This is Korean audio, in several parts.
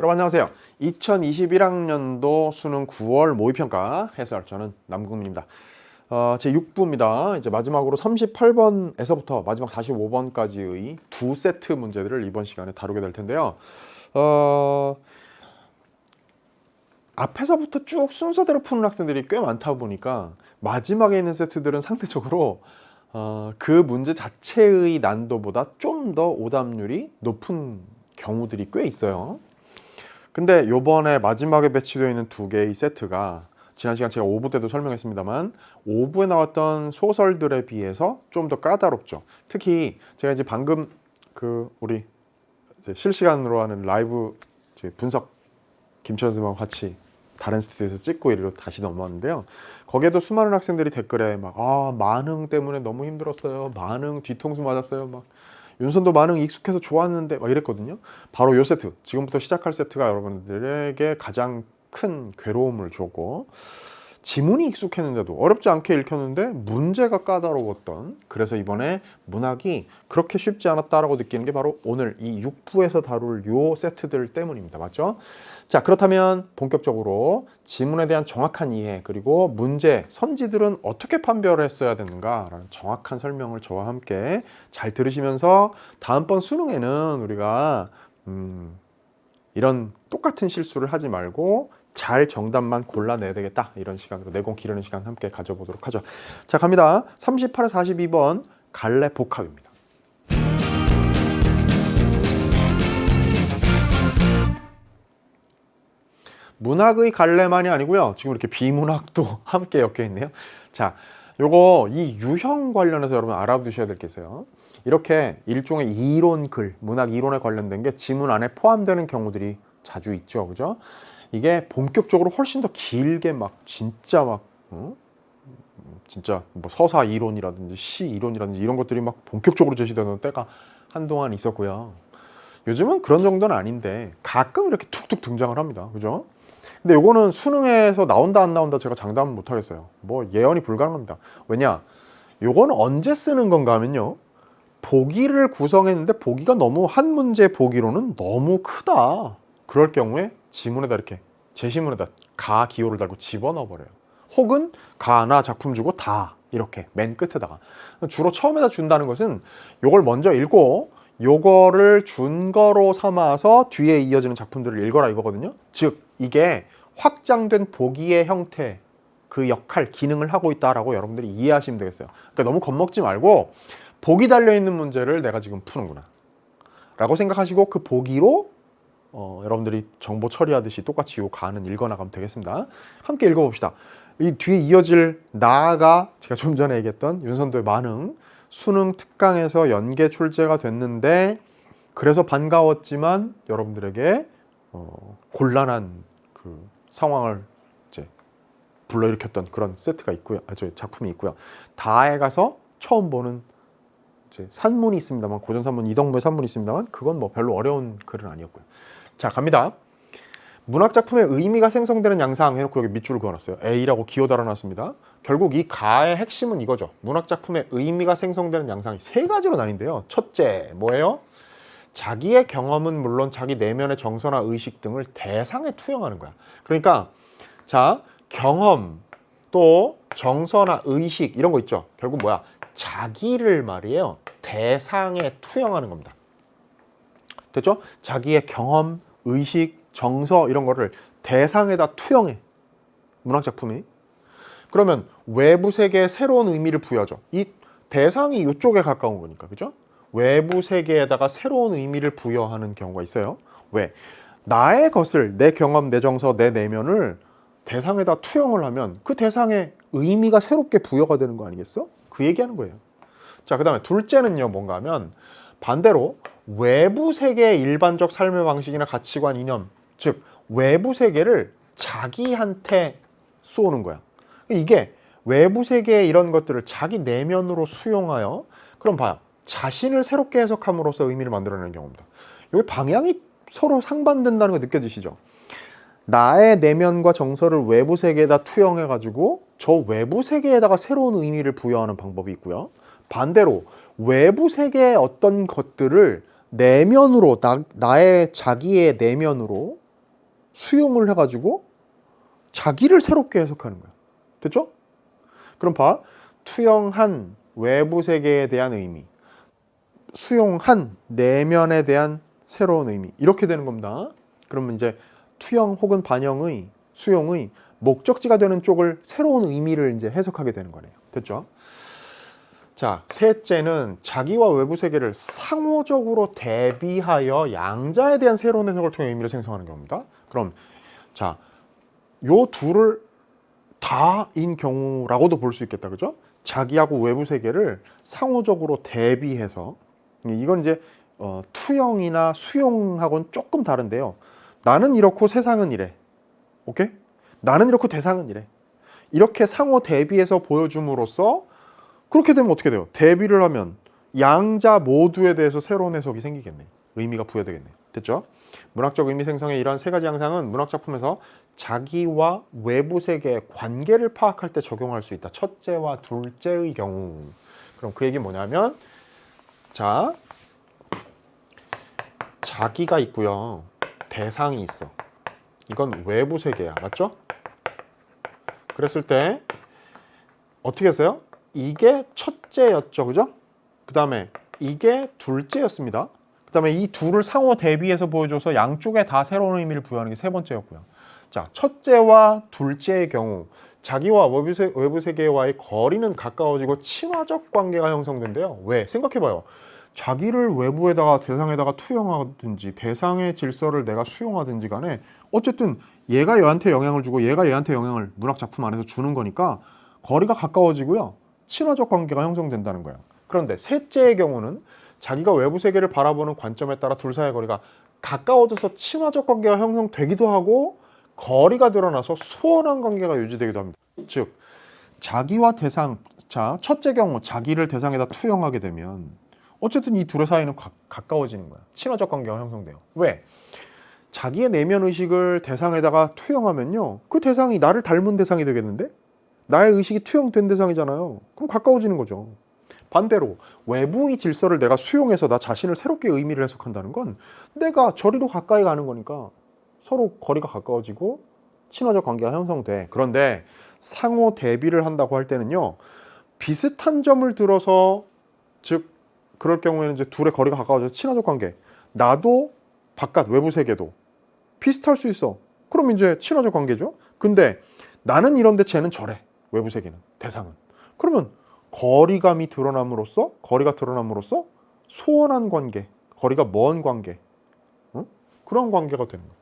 여러분 안녕하세요. 2021학년도 수능 9월 모의평가 해설 저는 남궁민입니다. 제 6부입니다. 이제 마지막으로 38번에서부터 마지막 45번까지의 두 세트 문제들을 이번 시간에 다루게 될 텐데요. 앞에서부터 쭉 순서대로 푸는 학생들이 꽤 많다 보니까 마지막에 있는 세트들은 상대적으로 그 문제 자체의 난도보다 좀 더 오답률이 높은 경우들이 꽤 있어요. 근데 요번에 마지막에 배치되어 있는 두 개의 세트가 지난 시간 제가 5부 때도 설명했습니다만 5부에 나왔던 소설들에 비해서 좀 더 까다롭죠. 특히 제가 이제 방금 우리 이제 실시간으로 하는 라이브 분석 김철 선생님하고 같이 다른 스튜디오에서 찍고 이리로 다시 넘어왔는데요. 거기에도 수많은 학생들이 댓글에 만흥 때문에 너무 힘들었어요. 만흥 뒤통수 맞았어요. 윤선도 만흥 익숙해서 좋았는데 이랬거든요. 바로 요 세트, 지금부터 시작할 세트가 여러분들에게 가장 큰 괴로움을 줬고, 지문이 익숙했는데도 어렵지 않게 읽혔는데 문제가 까다로웠던, 그래서 이번에 문학이 그렇게 쉽지 않았다라고 느끼는 게 바로 오늘 이 6부에서 다룰 요 세트들 때문입니다. 맞죠? 자, 그렇다면 본격적으로 지문에 대한 정확한 이해, 그리고 문제, 선지들은 어떻게 판별했어야 되는가라는 정확한 설명을 저와 함께 잘 들으시면서 다음번 수능에는 우리가 이런 똑같은 실수를 하지 말고 잘 정답만 골라내야 되겠다, 이런 시간으로 내공 기르는 시간 함께 가져보도록 하죠. 자, 갑니다. 38에 42번 갈래 복합입니다. 문학의 갈래만이 아니고요, 지금 이렇게 비문학도 함께 엮여 있네요. 자, 요거 이 유형 관련해서 여러분 알아두셔야 될 게 있어요. 이렇게 일종의 이론글, 문학 이론에 관련된 게 지문 안에 포함되는 경우들이 자주 있죠, 그죠? 이게 본격적으로 훨씬 더 길게 진짜 뭐 서사 이론이라든지 시 이론이라든지 이런 것들이 본격적으로 제시되는 때가 한동안 있었고요. 요즘은 그런 정도는 아닌데 가끔 이렇게 툭툭 등장을 합니다, 그죠? 근데 요거는 수능에서 나온다 안 나온다 제가 장담은 못 하겠어요. 예언이 불가능합니다. 왜냐? 요거는 언제 쓰는 건가 하면요, 보기를 구성했는데 보기가 너무 한 문제 보기로는 너무 크다, 그럴 경우에 지문에다 이렇게 제시문에다 가 기호를 달고 집어넣어 버려요. 혹은 가나 작품 주고 다 이렇게 맨 끝에다가. 주로 처음에다 준다는 것은 요걸 먼저 읽고 요거를 준거로 삼아서 뒤에 이어지는 작품들을 읽어라 이거거든요. 즉 이게 확장된 보기의 형태, 그 역할, 기능을 하고 있다라고 여러분들이 이해하시면 되겠어요. 그러니까 너무 겁먹지 말고 보기 달려있는 문제를 내가 지금 푸는구나 라고 생각하시고 그 보기로 여러분들이 정보 처리하듯이 똑같이 요 가는 읽어나가면 되겠습니다. 함께 읽어봅시다. 이 뒤에 이어질 나아가 제가 좀 전에 얘기했던 윤선도의 만흥, 수능 특강에서 연계 출제가 됐는데 그래서 반가웠지만 여러분들에게 곤란한 그 상황을 이제 불러일으켰던 그런 세트가 있고요. 작품이 있고요. 다에 가서 처음 보는 이제 산문이 있습니다만, 고전 산문, 이덕무의 산문이 있습니다만, 그건 별로 어려운 글은 아니었고요. 자, 갑니다. 문학 작품의 의미가 생성되는 양상 해놓고 여기 밑줄을 그어놨어요. A라고 기호 달아놨습니다. 결국 이 가의 핵심은 이거죠. 문학 작품의 의미가 생성되는 양상이 세 가지로 나뉜대요. 첫째, 뭐예요? 자기의 경험은 물론 자기 내면의 정서나 의식 등을 대상에 투영하는 거야. 그러니까 자, 경험 또 정서나 의식 이런 거 있죠. 결국 뭐야? 자기를 말이에요, 대상에 투영하는 겁니다. 됐죠? 자기의 경험, 의식, 정서 이런 거를 대상에다 투영해, 문학작품이. 그러면 외부 세계에 새로운 의미를 부여하죠. 이 대상이 이쪽에 가까운 거니까, 그죠? 외부 세계에다가 새로운 의미를 부여하는 경우가 있어요. 왜? 나의 것을, 내 경험, 내 정서, 내 내면을 대상에다 투영을 하면 그 대상에 의미가 새롭게 부여가 되는 거 아니겠어? 그 얘기하는 거예요. 자, 그 다음에 둘째는요, 뭔가 하면 반대로 외부 세계의 일반적 삶의 방식이나 가치관, 이념, 즉 외부 세계를 자기한테 쏘는 거야. 이게 외부 세계의 이런 것들을 자기 내면으로 수용하여, 그럼 봐요, 자신을 새롭게 해석함으로써 의미를 만들어내는 경우입니다. 여기 방향이 서로 상반된다는 거 느껴지시죠? 나의 내면과 정서를 외부 세계에다 투영해가지고 저 외부 세계에다가 새로운 의미를 부여하는 방법이 있고요. 반대로 외부 세계의 어떤 것들을 내면으로, 나의 자기의 내면으로 수용을 해가지고 자기를 새롭게 해석하는 거야. 됐죠? 그럼 봐. 투영한 외부 세계에 대한 의미, 수용한 내면에 대한 새로운 의미, 이렇게 되는 겁니다. 그러면 이제 투영 혹은 반영의, 수용의 목적지가 되는 쪽을 새로운 의미를 이제 해석하게 되는 거네요. 됐죠? 자, 셋째는 자기와 외부 세계를 상호적으로 대비하여 양자에 대한 새로운 해석을 통해 의미를 생성하는 겁니다. 그럼 자, 요 둘을 다인 경우라고도 볼 수 있겠다. 그죠? 자기하고 외부 세계를 상호적으로 대비해서, 이건 이제 투영이나 수용하고는 조금 다른데요. 나는 이렇고 세상은 이래. 오케이? 나는 이렇고 대상은 이래. 이렇게 상호 대비해서 보여줌으로써 그렇게 되면 어떻게 돼요? 대비를 하면 양자 모두에 대해서 새로운 해석이 생기겠네. 의미가 부여되겠네요. 됐죠? 문학적 의미 생성의 이러한 세 가지 양상은 문학 작품에서 자기와 외부 세계의 관계를 파악할 때 적용할 수 있다. 첫째와 둘째의 경우. 그럼 그 얘기 뭐냐면, 자, 자기가 있고요. 대상이 있어. 이건 외부 세계야. 맞죠? 그랬을 때 어떻게 했어요? 이게 첫째였죠. 그죠? 그 다음에 이게 둘째였습니다. 그 다음에 이 둘을 상호 대비해서 보여줘서 양쪽에 다 새로운 의미를 부여하는 게 세 번째였고요. 자, 첫째와 둘째의 경우 자기와 외부 세계와의 거리는 가까워지고 친화적 관계가 형성된대요. 왜? 생각해봐요. 자기를 외부에다가 대상에다가 투영하든지 대상의 질서를 내가 수용하든지 간에 어쨌든 얘가 얘한테 영향을 주고 얘가 얘한테 영향을 문학 작품 안에서 주는 거니까 거리가 가까워지고요. 친화적 관계가 형성된다는 거예요. 그런데 셋째의 경우는 자기가 외부 세계를 바라보는 관점에 따라 둘 사이의 거리가 가까워져서 친화적 관계가 형성되기도 하고 거리가 드러나서 소원한 관계가 유지되기도 합니다. 즉, 자기와 대상, 자, 첫째 경우 자기를 대상에다 투영하게 되면 어쨌든 이 둘의 사이는 가까워지는 거야. 친화적 관계가 형성돼요. 왜? 자기의 내면 의식을 대상에다가 투영하면요. 그 대상이 나를 닮은 대상이 되겠는데? 나의 의식이 투영된 대상이잖아요. 그럼 가까워지는 거죠. 반대로 외부의 질서를 내가 수용해서 나 자신을 새롭게 의미를 해석한다는 건 내가 저리로 가까이 가는 거니까 서로 거리가 가까워지고 친화적 관계가 형성돼. 그런데 상호 대비를 한다고 할 때는요. 비슷한 점을 들어서, 즉 그럴 경우에는 이제 둘의 거리가 가까워져서 친화적 관계, 나도 바깥 외부 세계도 비슷할 수 있어. 그럼 이제 친화적 관계죠. 근데 나는 이런데 쟤는 저래. 외부 세계는, 대상은. 그러면 거리가 드러남으로써 소원한 관계, 거리가 먼 관계, 그런 관계가 되는 거예요.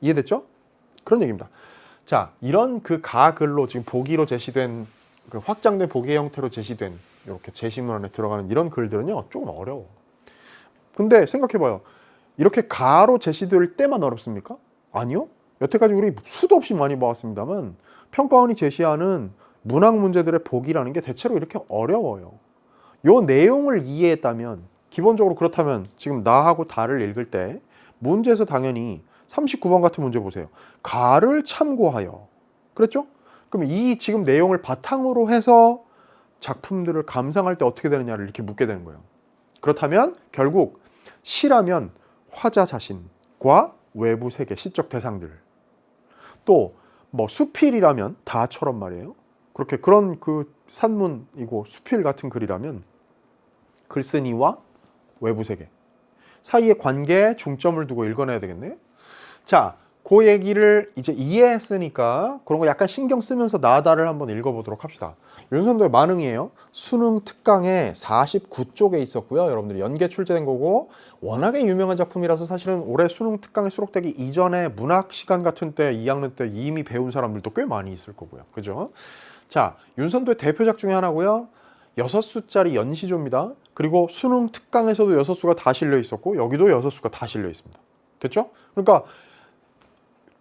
이해됐죠? 그런 얘기입니다. 자, 이런 그 가글로 지금 보기로 제시된, 그 확장된 보기의 형태로 제시된 이렇게 제시문 안에 들어가는 이런 글들은요, 조금 어려워. 근데 생각해봐요. 이렇게 가로 제시될 때만 어렵습니까? 아니요. 여태까지 우리 수도 없이 많이 봐왔습니다만 평가원이 제시하는 문학 문제들의 보기라는 게 대체로 이렇게 어려워요. 요 내용을 이해했다면, 기본적으로 그렇다면 지금 나하고 다를 읽을 때 문제에서 당연히 39번 같은 문제 보세요. 가를 참고하여. 그랬죠? 그럼 이 지금 내용을 바탕으로 해서 작품들을 감상할 때 어떻게 되느냐를 이렇게 묻게 되는 거예요. 그렇다면 결국 시라면 화자 자신과 외부 세계, 시적 대상들, 또 뭐 수필이라면 다처럼 말이에요. 그렇게 그런 그 산문이고 수필 같은 글이라면 글쓴이와 외부 세계 사이의 관계에 중점을 두고 읽어내야 되겠네. 자, 그 얘기를 이제 이해했으니까 그런 거 약간 신경 쓰면서 나다를 한번 읽어보도록 합시다. 윤선도의 만응이에요. 수능 특강에 49쪽에 있었고요. 여러분들이 연계 출제된 거고 워낙에 유명한 작품이라서 사실은 올해 수능 특강에 수록되기 이전에 문학 시간 같은 때 2학년 때 이미 배운 사람들도 꽤 많이 있을 거고요. 그죠? 자, 윤선도의 대표작 중에 하나고요. 6수짜리 연시조입니다. 그리고 수능 특강에서도 6수가 다 실려 있었고 여기도 6수가 다 실려 있습니다. 됐죠? 그러니까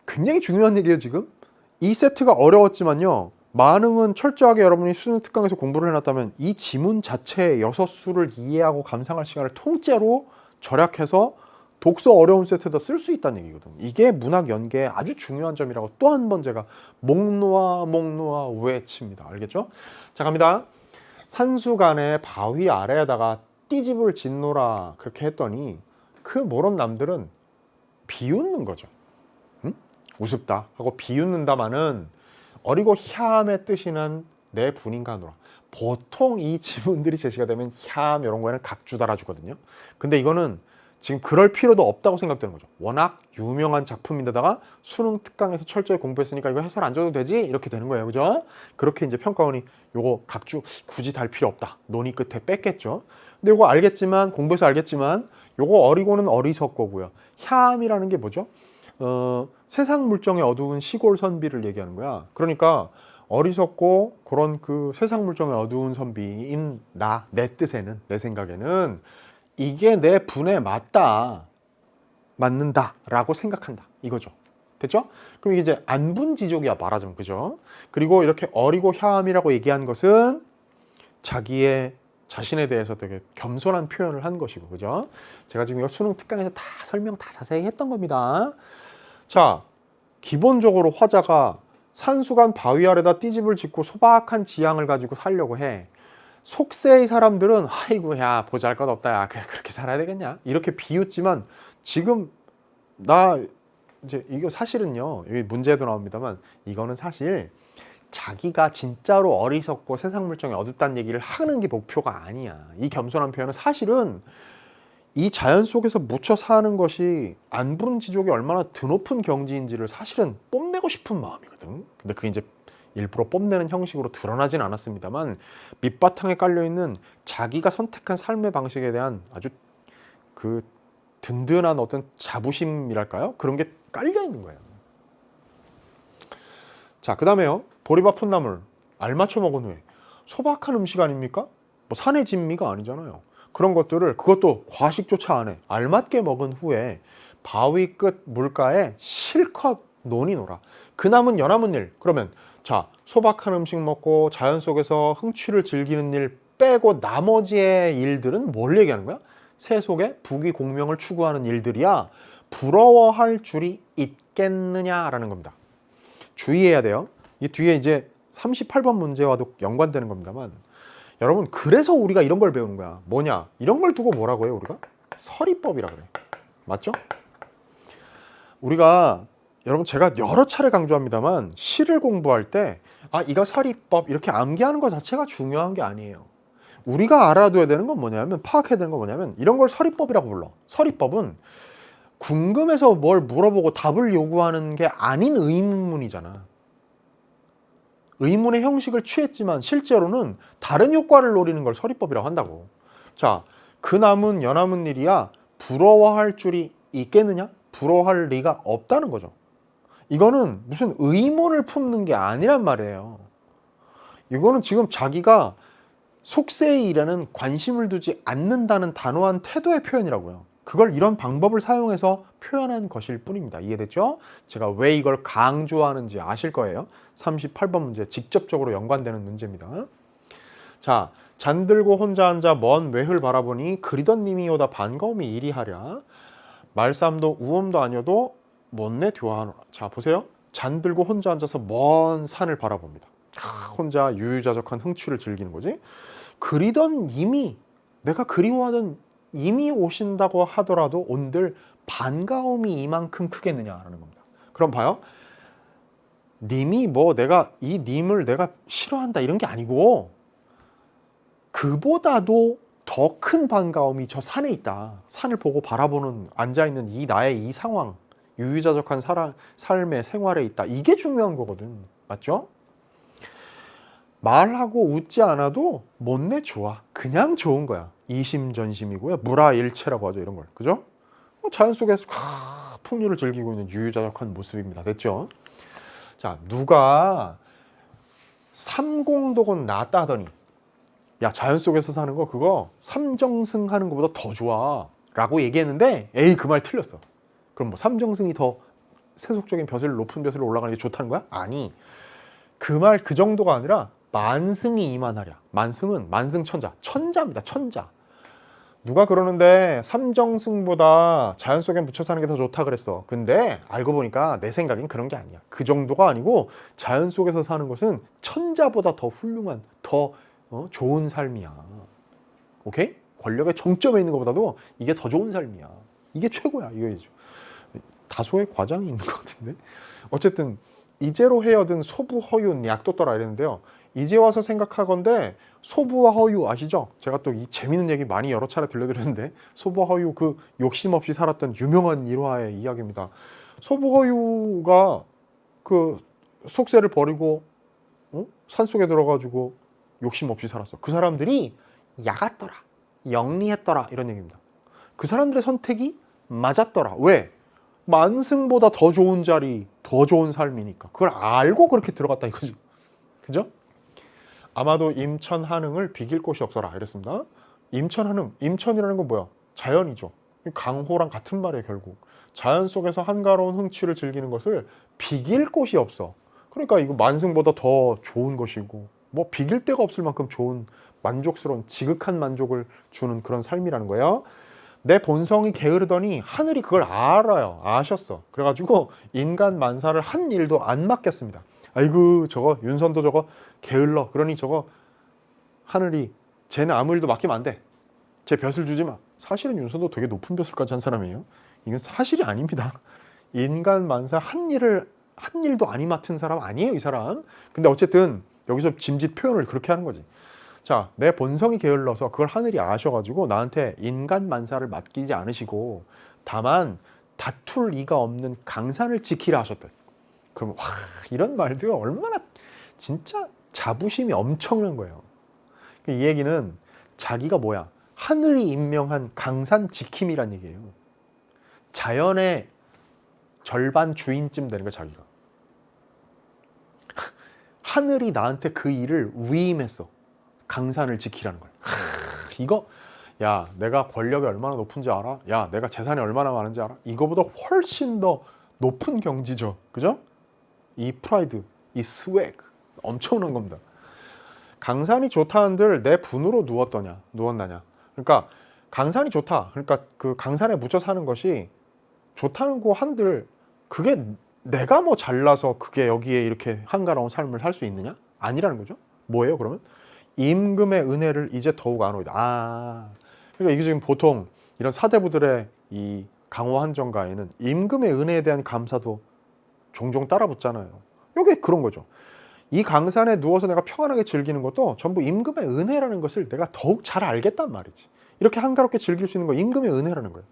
굉장히 중요한 얘기예요. 지금 이 세트가 어려웠지만요, 만응은 철저하게 여러분이 수능 특강에서 공부를 해놨다면 이 지문 자체의 6수를 이해하고 감상할 시간을 통째로 절약해서 독서 어려운 세트에다 쓸 수 있다는 얘기거든요. 이게 문학 연계의 아주 중요한 점이라고 또 한 번 제가 목 놓아 외칩니다. 알겠죠? 자, 갑니다. 산수간에 바위 아래에다가 띠집을 짓노라 그렇게 했더니 그 모런 남들은 비웃는 거죠. 우습다 하고 비웃는다마는 어리고 혐의 뜻이는 내 분인가노라. 보통 이 지문들이 제시가 되면 혐 이런 거에는 각주 달아주거든요. 근데 이거는 지금 그럴 필요도 없다고 생각되는 거죠. 워낙 유명한 작품인데다가 수능 특강에서 철저히 공부했으니까 이거 해설 안 줘도 되지? 이렇게 되는 거예요. 그죠? 그렇게 이제 평가원이 요거 각주 굳이 달 필요 없다. 논의 끝에 뺐겠죠. 근데 요거 알겠지만, 공부해서 알겠지만 요거 어리고는 어리석고고요. 혐이라는 게 뭐죠? 세상 물정의 어두운 시골 선비를 얘기하는 거야. 그러니까 어리석고 그런 그 세상 물정의 어두운 선비인 내 뜻에는, 내 생각에는 이게 내 분에 맞는다 라고 생각한다 이거죠. 됐죠? 그럼 이게 이제 안분지족이야, 말하자면. 그죠? 그리고 이렇게 어리고 혐이라고 얘기한 것은 자신에 대해서 되게 겸손한 표현을 한 것이고, 그죠? 제가 지금 이거 수능 특강에서 다 설명 다 자세히 했던 겁니다. 자, 기본적으로 화자가 산수간 바위 아래다 띠집을 짓고 소박한 지향을 가지고 살려고 해. 속세의 사람들은 아이고 야 보잘것없다, 야 그래 그렇게 살아야 되겠냐 이렇게 비웃지만, 지금 나 이제 이거 사실은요, 여기 문제도 나옵니다만 이거는 사실 자기가 진짜로 어리석고 세상 물정이 어둡다는 얘기를 하는 게 목표가 아니야. 이 겸손한 표현은 사실은 이 자연 속에서 묻혀 사는 것이 안분지족이 얼마나 드높은 경지인지를 사실은 뽐내고 싶은 마음이거든. 근데 그게 이제 일부러 뽐내는 형식으로 드러나진 않았습니다만, 밑바탕에 깔려있는 자기가 선택한 삶의 방식에 대한 아주 그 든든한 어떤 자부심이랄까요? 그런 게 깔려있는 거예요. 자, 그 다음에요. 보리밥 풋나물 알맞춰 먹은 후에 소박한 음식 아닙니까? 뭐 산의 진미가 아니잖아요. 그런 것들을, 그것도 과식조차 안 해, 알맞게 먹은 후에 바위 끝 물가에 실컷 논이 놀아. 그 남은 여남은 일, 그러면 자, 소박한 음식 먹고 자연 속에서 흥취를 즐기는 일 빼고 나머지의 일들은 뭘 얘기하는 거야? 세속의 부귀 공명을 추구하는 일들이야. 부러워할 줄이 있겠느냐라는 겁니다. 주의해야 돼요. 이 뒤에 이제 38번 문제와도 연관되는 겁니다만, 여러분, 그래서 우리가 이런 걸 배우는 거야. 뭐냐? 이런 걸 두고 뭐라고 해요, 우리가? 서리법이라 그래. 맞죠? 우리가, 여러분, 제가 여러 차례 강조합니다만 시를 공부할 때 이거 서리법 이렇게 암기하는 것 자체가 중요한 게 아니에요. 우리가 알아둬야 되는 건 뭐냐면, 파악해야 되는 건 뭐냐면, 이런 걸 서리법이라고 불러. 서리법은 궁금해서 뭘 물어보고 답을 요구하는 게 아닌 의문이잖아. 의문의 형식을 취했지만 실제로는 다른 효과를 노리는 걸 서리법이라고 한다고. 자, 그 남은 여남은 일이야 부러워할 줄이 있겠느냐? 부러워할 리가 없다는 거죠. 이거는 무슨 의문을 품는 게 아니란 말이에요. 이거는 지금 자기가 속세의 일에는 관심을 두지 않는다는 단호한 태도의 표현이라고요. 그걸 이런 방법을 사용해서 표현한 것일 뿐입니다. 이해됐죠? 제가 왜 이걸 강조하는지 아실 거예요. 38번 문제 직접적으로 연관되는 문제입니다. 자, 잔들고 혼자 앉아 먼 외을 바라보니 그리던 님이 오다 반가움이 이리하랴. 말싸움도 우엄도 아니어도 못내 교화하노라. 자, 보세요. 잔들고 혼자 앉아서 먼 산을 바라봅니다. 혼자 유유자적한 흥취를 즐기는 거지. 그리던 님이, 내가 그리워하던 님이 오신다고 하더라도 온들 반가움이 이만큼 크겠느냐라는 겁니다. 그럼 봐요. 님이 뭐 내가 이 님을 내가 싫어한다 이런 게 아니고, 그보다도 더 큰 반가움이 저 산에 있다. 산을 보고 바라보는, 앉아있는 이 나의 이 상황, 유유자적한 삶의 생활에 있다. 이게 중요한 거거든. 맞죠? 말하고 웃지 않아도 못내 좋아. 그냥 좋은 거야. 이심전심이고요. 무라일체라고 하죠. 이런 걸. 그죠? 자연 속에서 풍류를 즐기고 있는 유유자적한 모습입니다. 됐죠? 자, 누가 삼공독은 낫다 하더니, 야, 자연 속에서 사는 거 그거 삼정승 하는 것보다 더 좋아 라고 얘기했는데, 에이, 그 말 틀렸어. 그럼 뭐 삼정승이 더 세속적인 벼슬, 높은 벼슬로 올라가는 게 좋다는 거야? 아니, 그 말 그 정도가 아니라 만승이 이만하랴. 만승은 만승천자, 천자입니다. 천자. 누가 그러는데 삼정승보다 자연 속에 묻혀 사는 게 더 좋다 그랬어. 근데 알고 보니까 내 생각엔 그런 게 아니야. 그 정도가 아니고 자연 속에서 사는 것은 천자보다 더 훌륭한, 더 좋은 삶이야. 오케이? 권력의 정점에 있는 것보다도 이게 더 좋은 삶이야. 이게 최고야. 이거죠. 다소의 과장이 있는 것 같은데. 어쨌든 이제로 헤어든 소부 허윤 약도떠라 이랬는데요. 이제 와서 생각하건대 소부와 허유 아시죠? 제가 또 이 재밌는 얘기 많이 여러 차례 들려드렸는데 소부와 허유 그 욕심 없이 살았던 유명한 일화의 이야기입니다. 소부 허유가 그 속세를 버리고 산속에 들어가지고 욕심 없이 살았어. 그 사람들이 야갔더라, 영리했더라 이런 얘기입니다. 그 사람들의 선택이 맞았더라. 왜? 만승보다 더 좋은 자리, 더 좋은 삶이니까. 그걸 알고 그렇게 들어갔다 이거지. 그죠? 아마도 임천 한흥을 비길 곳이 없어라 이랬습니다. 임천 한흥, 임천이라는 건 뭐야? 자연이죠. 강호랑 같은 말이에요 결국. 자연 속에서 한가로운 흥취를 즐기는 것을 비길 곳이 없어. 그러니까 이거 만승보다 더 좋은 것이고 뭐 비길 데가 없을 만큼 좋은 만족스러운 지극한 만족을 주는 그런 삶이라는 거예요. 내 본성이 게으르더니 하늘이 그걸 알아요. 아셨어. 그래가지고 인간 만사를 한 일도 안 맡겼습니다. 아이고 저거 윤선도 저거 게을러. 그러니 저거 하늘이 쟤는 아무 일도 맡기면 안 돼. 쟤 벼슬 주지 마. 사실은 윤선도 되게 높은 벼슬까지 한 사람이에요. 이건 사실이 아닙니다. 인간 만사 한 일도 아니 맡은 사람 아니에요 이 사람. 근데 어쨌든 여기서 짐짓 표현을 그렇게 하는 거지. 자, 내 본성이 게을러서 그걸 하늘이 아셔가지고 나한테 인간 만사를 맡기지 않으시고 다만 다툴 리가 없는 강산을 지키라 하셨대. 그럼 와, 이런 말도요 얼마나 진짜 자부심이 엄청난 거예요. 이 얘기는 자기가 뭐야? 하늘이 임명한 강산 지킴이란 얘기예요. 자연의 절반 주인쯤 되는 거야 자기가. 하늘이 나한테 그 일을 위임했어. 강산을 지키라는 걸. 이거 야 내가 권력이 얼마나 높은지 알아? 야 내가 재산이 얼마나 많은지 알아? 이거보다 훨씬 더 높은 경지죠. 그죠? 이 프라이드, 이 스웩 엄청난 겁니다. 강산이 좋다 한들 내 분으로 누웠나냐. 그러니까 강산이 좋다. 그러니까 그 강산에 묻혀 사는 것이 좋다는 거 한들 그게 내가 뭐 잘나서 그게 여기에 이렇게 한가로운 삶을 살 수 있느냐? 아니라는 거죠. 뭐예요 그러면? 임금의 은혜를 이제 더욱 아노이다. 그러니까 이게 지금 보통 이런 사대부들의 이 강호 한정가에는 임금의 은혜에 대한 감사도 종종 따라붙잖아요. 이게 그런 거죠. 이 강산에 누워서 내가 평안하게 즐기는 것도 전부 임금의 은혜라는 것을 내가 더욱 잘 알겠단 말이지. 이렇게 한가롭게 즐길 수 있는 거 임금의 은혜라는 거예요.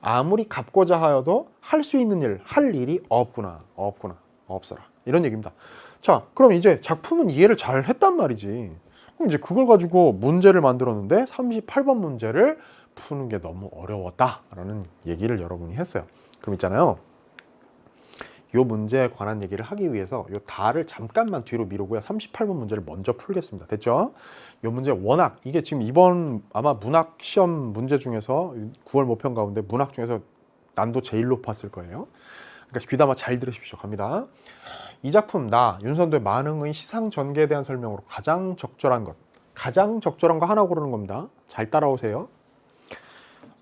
아무리 갚고자 하여도 할 수 있는 일, 할 일이 없구나, 없어라. 이런 얘기입니다. 자, 그럼 이제 작품은 이해를 잘 했단 말이지. 그럼 이제 그걸 가지고 문제를 만들었는데 38번 문제를 푸는 게 너무 어려웠다라는 얘기를 여러분이 했어요. 그럼 있잖아요. 이 문제에 관한 얘기를 하기 위해서 이 다를 잠깐만 뒤로 미루고요. 38번 문제를 먼저 풀겠습니다. 됐죠? 이 문제 워낙 이게 지금 이번 아마 문학 시험 문제 중에서 9월 모평 가운데 문학 중에서 난도 제일 높았을 거예요. 그러니까 귀담아 잘 들으십시오. 갑니다. 이 작품 나 윤선도의 만흥의 시상 전개에 대한 설명으로 가장 적절한 것 하나 고르는 겁니다. 잘 따라오세요.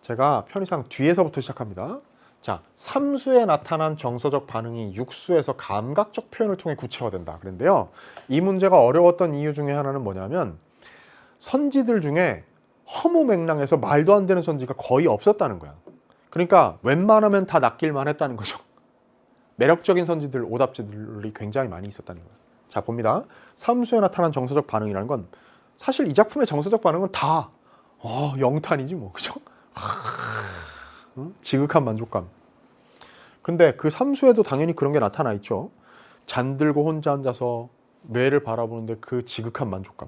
제가 편의상 뒤에서부터 시작합니다. 자, 삼수에 나타난 정서적 반응이 육수에서 감각적 표현을 통해 구체화된다. 그런데요, 이 문제가 어려웠던 이유 중에 하나는 뭐냐면 선지들 중에 허무맹랑해서 말도 안 되는 선지가 거의 없었다는 거야. 그러니까 웬만하면 다 낚일만 했다는 거죠. 매력적인 선지들, 오답지들이 굉장히 많이 있었다는 거예요. 자, 봅니다. 삼수에 나타난 정서적 반응이라는 건 사실 이 작품의 정서적 반응은 다 영탄이지 뭐, 그죠? 지극한 만족감. 근데 그 삼수에도 당연히 그런 게 나타나 있죠. 잠들고 혼자 앉아서 뇌를 바라보는데 그 지극한 만족감.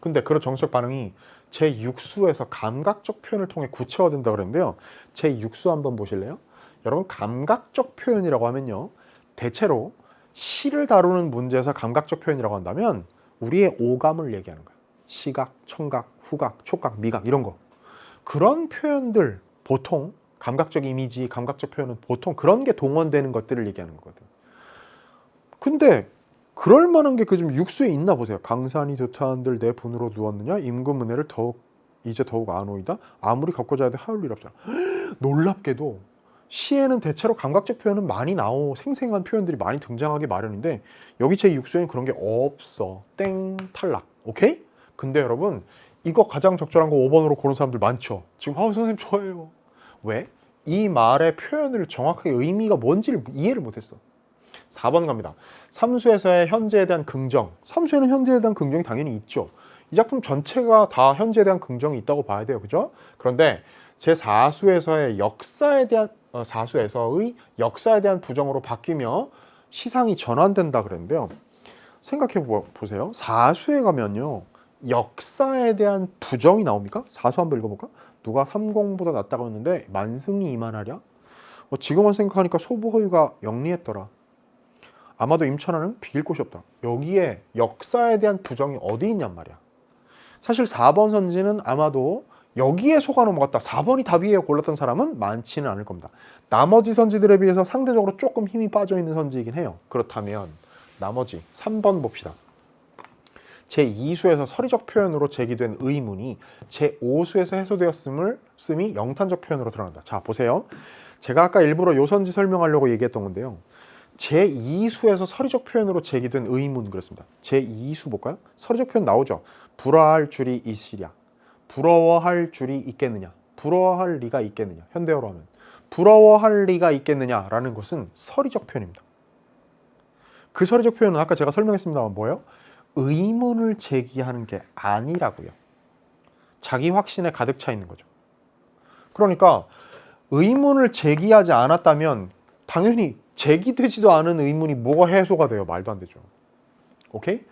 근데 그런 정서적 반응이 제6수에서 감각적 표현을 통해 구체화된다 그랬는데요. 제6수 한번 보실래요? 여러분, 감각적 표현이라고 하면요, 대체로 시를 다루는 문제에서 감각적 표현이라고 한다면 우리의 오감을 얘기하는 거예요. 시각, 청각, 후각, 촉각, 미각 이런 거. 그런 표현들 보통 감각적 이미지, 감각적 표현은 보통 그런 게 동원되는 것들을 얘기하는 거거든. 근데 그럴 만한 게 그 좀 육수에 있나 보세요. 강산이 좋다 한들 내 분으로 누웠느냐? 임금 은혜를 이제 더욱 아노이다. 아무리 갚고자 해도 하울 일 없잖아. 놀랍게도 시에는 대체로 감각적 표현은 많이 생생한 표현들이 많이 등장하기 마련인데 여기 제 육수에는 그런 게 없어. 땡, 탈락. 오케이? 근데 여러분, 이거 가장 적절한 거 5번으로 고른 사람들 많죠. 지금 선생님 저예요. 왜? 이 말의 표현을 정확하게 의미가 뭔지를 이해를 못했어. 4번 갑니다. 삼수에서의 현재에 대한 긍정. 삼수에는 현재에 대한 긍정이 당연히 있죠. 이 작품 전체가 다 현재에 대한 긍정이 있다고 봐야 돼요. 그죠? 그런데 제4수에서의 역사에 대한 사수에서의 역사에 대한 부정으로 바뀌며 시상이 전환된다 그랬는데요. 생각해 보세요. 사수에 가면요. 역사에 대한 부정이 나옵니까? 사수 한번 읽어볼까? 누가 30보다 낫다고 했는데 만승이 이만하랴? 지금만 생각하니까 소부허유가 영리했더라. 아마도 임천하는 비길 곳이 없다. 여기에 역사에 대한 부정이 어디 있냔 말이야. 사실 4번 선지는 아마도 여기에 속아 넘어갔다. 4번이 답이에요 골랐던 사람은 많지는 않을 겁니다. 나머지 선지들에 비해서 상대적으로 조금 힘이 빠져있는 선지이긴 해요. 그렇다면 나머지 3번 봅시다. 제2수에서 서리적 표현으로 제기된 의문이 제5수에서 해소되었음이 영탄적 표현으로 드러난다. 자, 보세요. 제가 아까 일부러 요선지 설명하려고 얘기했던 건데요. 제2수에서 서리적 표현으로 제기된 의문 그랬습니다. 제2수 볼까요? 서리적 표현 나오죠. 부러워할 줄이 있으랴. 부러워할 줄이 있겠느냐. 부러워할 리가 있겠느냐. 현대어로 하면. 부러워할 리가 있겠느냐라는 것은 서리적 표현입니다. 그 서리적 표현은 아까 제가 설명했습니다만 뭐예요? 의문을 제기하는 게 아니라고요. 자기 확신에 가득 차 있는 거죠. 그러니까 의문을 제기하지 않았다면 당연히 제기되지도 않은 의문이 뭐가 해소가 돼요? 말도 안 되죠. 오케이?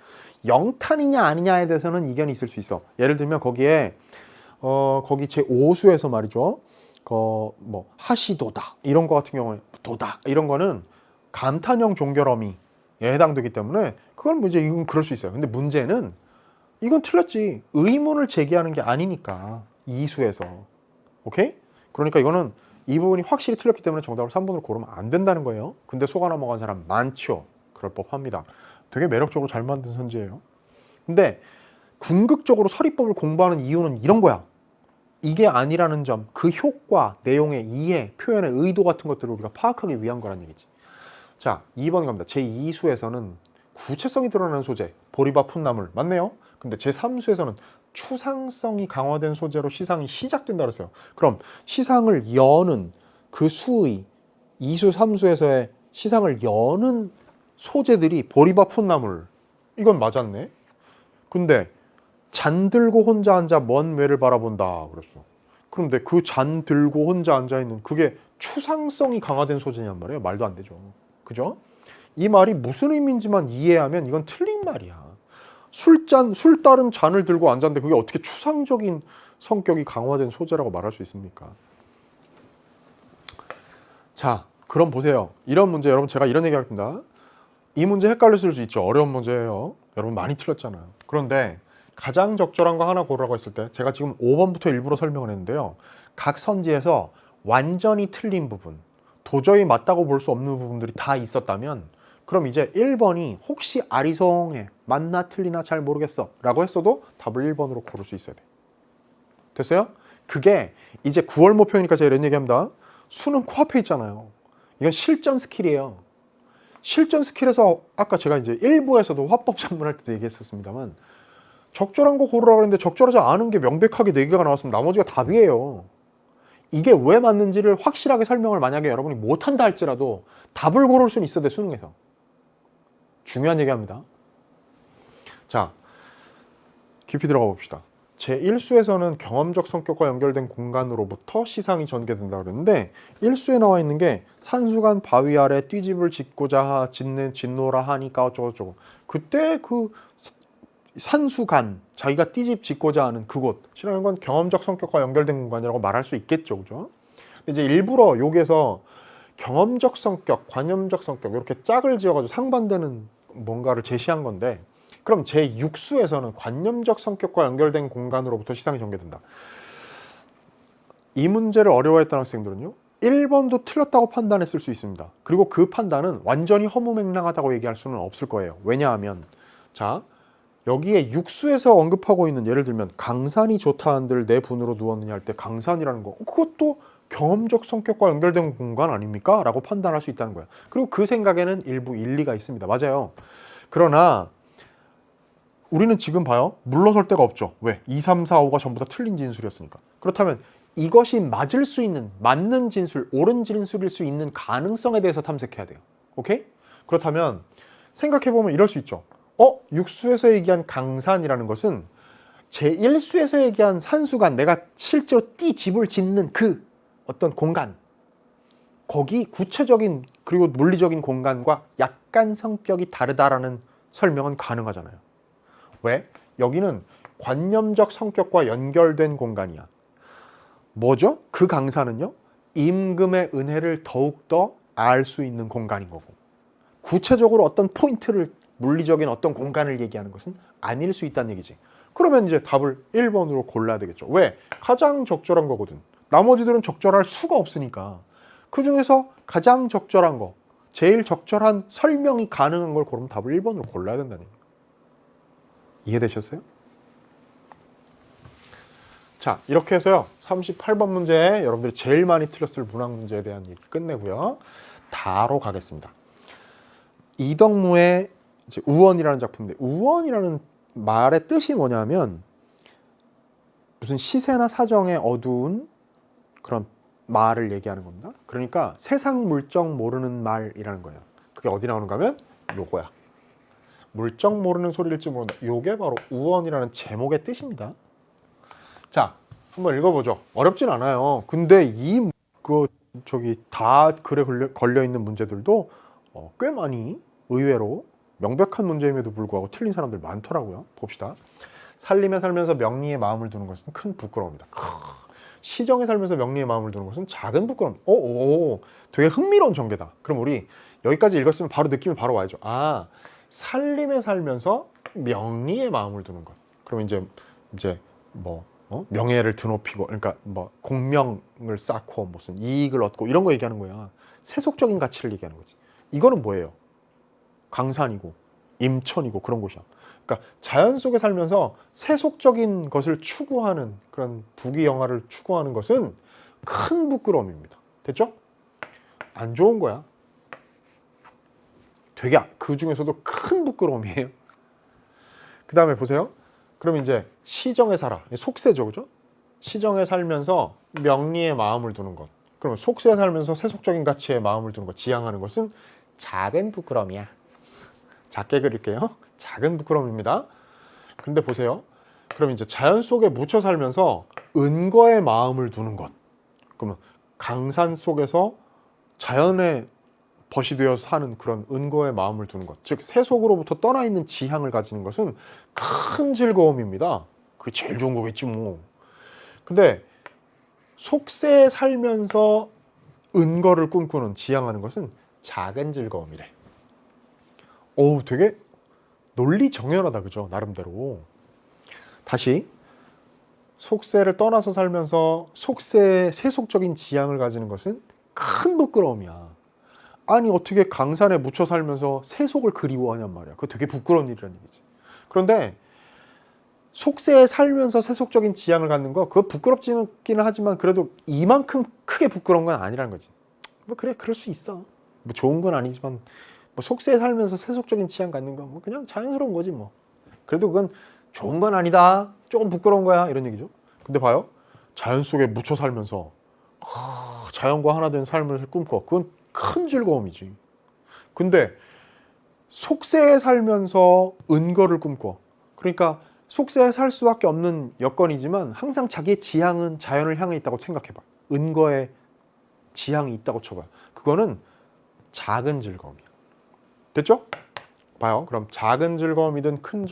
영탄이냐 아니냐에 대해서는 이견이 있을 수 있어. 예를 들면 거기에 거기 제5수에서 말이죠. 뭐 하시도다 이런 거 같은 경우에 도다 이런 거는 감탄형 종결어미에 해당되기 때문에 그건 뭐 이제 이건 그럴 수 있어요. 근데 문제는 이건 틀렸지. 의문을 제기하는 게 아니니까 이수에서. 오케이? 그러니까 이거는 이 부분이 확실히 틀렸기 때문에 정답을 3번으로 고르면 안 된다는 거예요. 근데 속아 넘어간 사람 많죠. 그럴 법합니다. 되게 매력적으로 잘 만든 선지예요. 근데 궁극적으로 서리법을 공부하는 이유는 이런 거야. 이게 아니라는 점, 그 효과, 내용의 이해, 표현의 의도 같은 것들을 우리가 파악하기 위한 거란 얘기지. 자, 2번 갑니다. 제2수에서는 구체성이 드러나는 소재, 보리밥 풋나물 맞네요. 근데 제3수에서는 추상성이 강화된 소재로 시상이 시작된다 그랬어요. 그럼 시상을 여는 그 수의 2수, 3수에서의 시상을 여는 소재들이 보리밥 풋나물 이건 맞았네. 근데 잔 들고 혼자 앉아 먼 외를 바라본다 그랬어. 그런데 그 잔 들고 혼자 앉아 있는 그게 추상성이 강화된 소재냔 말이에요. 말도 안 되죠. 그죠? 이 말이 무슨 의미인지만 이해하면 이건 틀린 말이야. 술 따른 잔을 들고 앉았는데 그게 어떻게 추상적인 성격이 강화된 소재라고 말할 수 있습니까? 자, 그럼 보세요. 이런 문제 여러분 제가 이런 얘기 하겠습니다. 이 문제 헷갈렸을 수 있죠. 어려운 문제예요. 여러분 많이 틀렸잖아요. 그런데 가장 적절한 거 하나 고르라고 했을 때 제가 지금 5번부터 일부러 설명을 했는데요. 각 선지에서 완전히 틀린 부분, 도저히 맞다고 볼 수 없는 부분들이 다 있었다면 그럼 이제 1번이 혹시 아리송해, 맞나 틀리나 잘 모르겠어 라고 했어도 답을 1번으로 고를 수 있어야 돼. 됐어요? 그게 이제 9월 모평이니까 제가 이런 얘기합니다. 수능 코앞에 있잖아요. 이건 실전 스킬이에요. 실전 스킬에서 아까 제가 이제 1부에서도 화법 작문할 때도 얘기했었습니다만 적절한 거 고르라고 했는데 적절하지 않은 게 명백하게 4개가 나왔으면 나머지가 답이에요. 이게 왜 맞는지를 확실하게 설명을 만약에 여러분이 못한다 할지라도 답을 고를 수는 있어야 돼, 수능에서. 중요한 얘기합니다. 자, 깊이 들어가 봅시다. 제1수에서는 경험적 성격과 연결된 공간으로부터 시상이 전개된다 그랬는데 1수에 나와 있는 게 산수간 바위 아래 띠집을 짓고자 짓노라 하니까 어쩌고저쩌고 그때 그 산수간 자기가 띠집 짓고자 하는 그곳이라는 건 경험적 성격과 연결된 공간이라고 말할 수 있겠죠. 그죠? 이제 일부러 여기에서 경험적 성격, 관념적 성격 이렇게 짝을 지어가지고 상반되는 뭔가를 제시한 건데 그럼 제6수에서는 관념적 성격과 연결된 공간으로부터 시상이 전개된다. 이 문제를 어려워했던 학생들은요. 1번도 틀렸다고 판단했을 수 있습니다. 그리고 그 판단은 완전히 허무맹랑하다고 얘기할 수는 없을 거예요. 왜냐하면 자 여기에 6수에서 언급하고 있는 예를 들면 강산이 좋다 한들 내 분으로 누웠느냐 할 때 강산이라는 거 그것도 경험적 성격과 연결된 공간 아닙니까? 라고 판단할 수 있다는 거예요. 그리고 그 생각에는 일부 일리가 있습니다. 맞아요. 그러나 우리는 지금 봐요. 물러설 데가 없죠. 왜? 2, 3, 4, 5가 전부 다 틀린 진술이었으니까. 그렇다면 이것이 맞을 수 있는, 맞는 진술, 옳은 진술일 수 있는 가능성에 대해서 탐색해야 돼요. 오케이? 그렇다면 생각해보면 이럴 수 있죠. 육수에서 얘기한 강산이라는 것은 제1수에서 얘기한 산수관, 내가 실제로 집을 짓는 그 어떤 공간, 거기 구체적인 그리고 물리적인 공간과 약간 성격이 다르다라는 설명은 가능하잖아요. 왜? 여기는 관념적 성격과 연결된 공간이야. 뭐죠? 그 강사는요, 임금의 은혜를 더욱더 알 수 있는 공간인 거고, 구체적으로 어떤 포인트를, 물리적인 어떤 공간을 얘기하는 것은 아닐 수 있다는 얘기지. 그러면 이제 답을 1번으로 골라야 되겠죠. 왜? 가장 적절한 거거든. 나머지들은 적절할 수가 없으니까. 그 중에서 가장 적절한 거, 제일 적절한 설명이 가능한 걸 고르면 답을 1번으로 골라야 된다는 얘기예요. 이해되셨어요? 자, 이렇게 해서요, 38번 문제 여러분들이 제일 많이 틀렸을 문학 문제에 대한 얘기 끝내고요, 다로 가겠습니다. 이덕무의 이제 우원이라는 작품인데, 우원이라는 말의 뜻이 뭐냐면 무슨 시세나 사정에 어두운 그런 말을 얘기하는 겁니다. 그러니까 세상 물정 모르는 말이라는 거예요. 그게 어디 나오는가 하면 요거야. 물정 모르는 소리일지 모른다. 요게 바로 우원이라는 제목의 뜻입니다. 자, 한번 읽어보죠. 어렵진 않아요. 근데 다 글에 걸려 있는 문제들도 꽤 많이 의외로 명백한 문제임에도 불구하고 틀린 사람들 많더라고요. 봅시다. 살림에 살면서 명리에 마음을 두는 것은 큰 부끄러움이다. 시정에 살면서 명리에 마음을 두는 것은 작은 부끄러움. 되게 흥미로운 전개다. 그럼 우리 여기까지 읽었으면 바로 느낌이 바로 와야죠. 아, 살림에 살면서 명리에 마음을 두는 것. 그럼 이제 명예를 드높이고, 그러니까 공명을 쌓고 무슨 이익을 얻고 이런 거 얘기하는 거야. 세속적인 가치를 얘기하는 거지. 이거는 뭐예요? 강산이고 임천이고 그런 곳이야. 그러니까 자연 속에 살면서 세속적인 것을 추구하는, 그런 부귀영화를 추구하는 것은 큰 부끄러움입니다. 됐죠? 안 좋은 거야. 되게 그 중에서도 큰 부끄러움이에요. 그 다음에 보세요. 그럼 이제 시정에 살아. 속세죠, 그죠? 시정에 살면서 명리에 마음을 두는 것. 그러면 속세에 살면서 세속적인 가치에 마음을 두는 것, 지향하는 것은 작은 부끄러움이야. 작게 그릴게요. 작은 부끄러움입니다. 근데 보세요. 그럼 이제 자연 속에 묻혀 살면서 은거에 마음을 두는 것. 그러면 강산 속에서 자연의 벗이 되어 사는 그런 은거에 마음을 두는 것. 즉 세속으로부터 떠나 있는 지향을 가지는 것은 큰 즐거움입니다. 그게 제일 좋은 거겠지 뭐. 근데 속세에 살면서 은거를 꿈꾸는, 지향하는 것은 작은 즐거움이래. 되게 논리 정연하다, 그죠? 나름대로. 다시, 속세를 떠나서 살면서 속세의 세속적인 지향을 가지는 것은 큰 부끄러움이야. 아니 어떻게 강산에 묻혀 살면서 세속을 그리워하냔 말이야. 그거 되게 부끄러운 일이라는 얘기지. 그런데 속세에 살면서 세속적인 지향을 갖는 거, 그거 부끄럽지는 하지만 그래도 이만큼 크게 부끄러운 건 아니라는 거지. 그래, 그럴 수 있어. 좋은 건 아니지만 속세에 살면서 세속적인 지향 갖는 거 그냥 자연스러운 거지 뭐. 그래도 그건 좋은 건 아니다, 조금 부끄러운 거야, 이런 얘기죠. 근데 봐요, 자연 속에 묻혀 살면서 자연과 하나 된 삶을 꿈꿔. 그건 큰 즐거움이지. 근데 속세에 살면서 은거를 꿈꿔. 그러니까 속세에 살 수밖에 없는 여건이지만 항상 자기의 지향은 자연을 향해 있다고 생각해봐. 은거에 지향이 있다고 쳐봐. 그거는 작은 즐거움이야. 됐죠? 봐요. 그럼 작은 즐거움이든 큰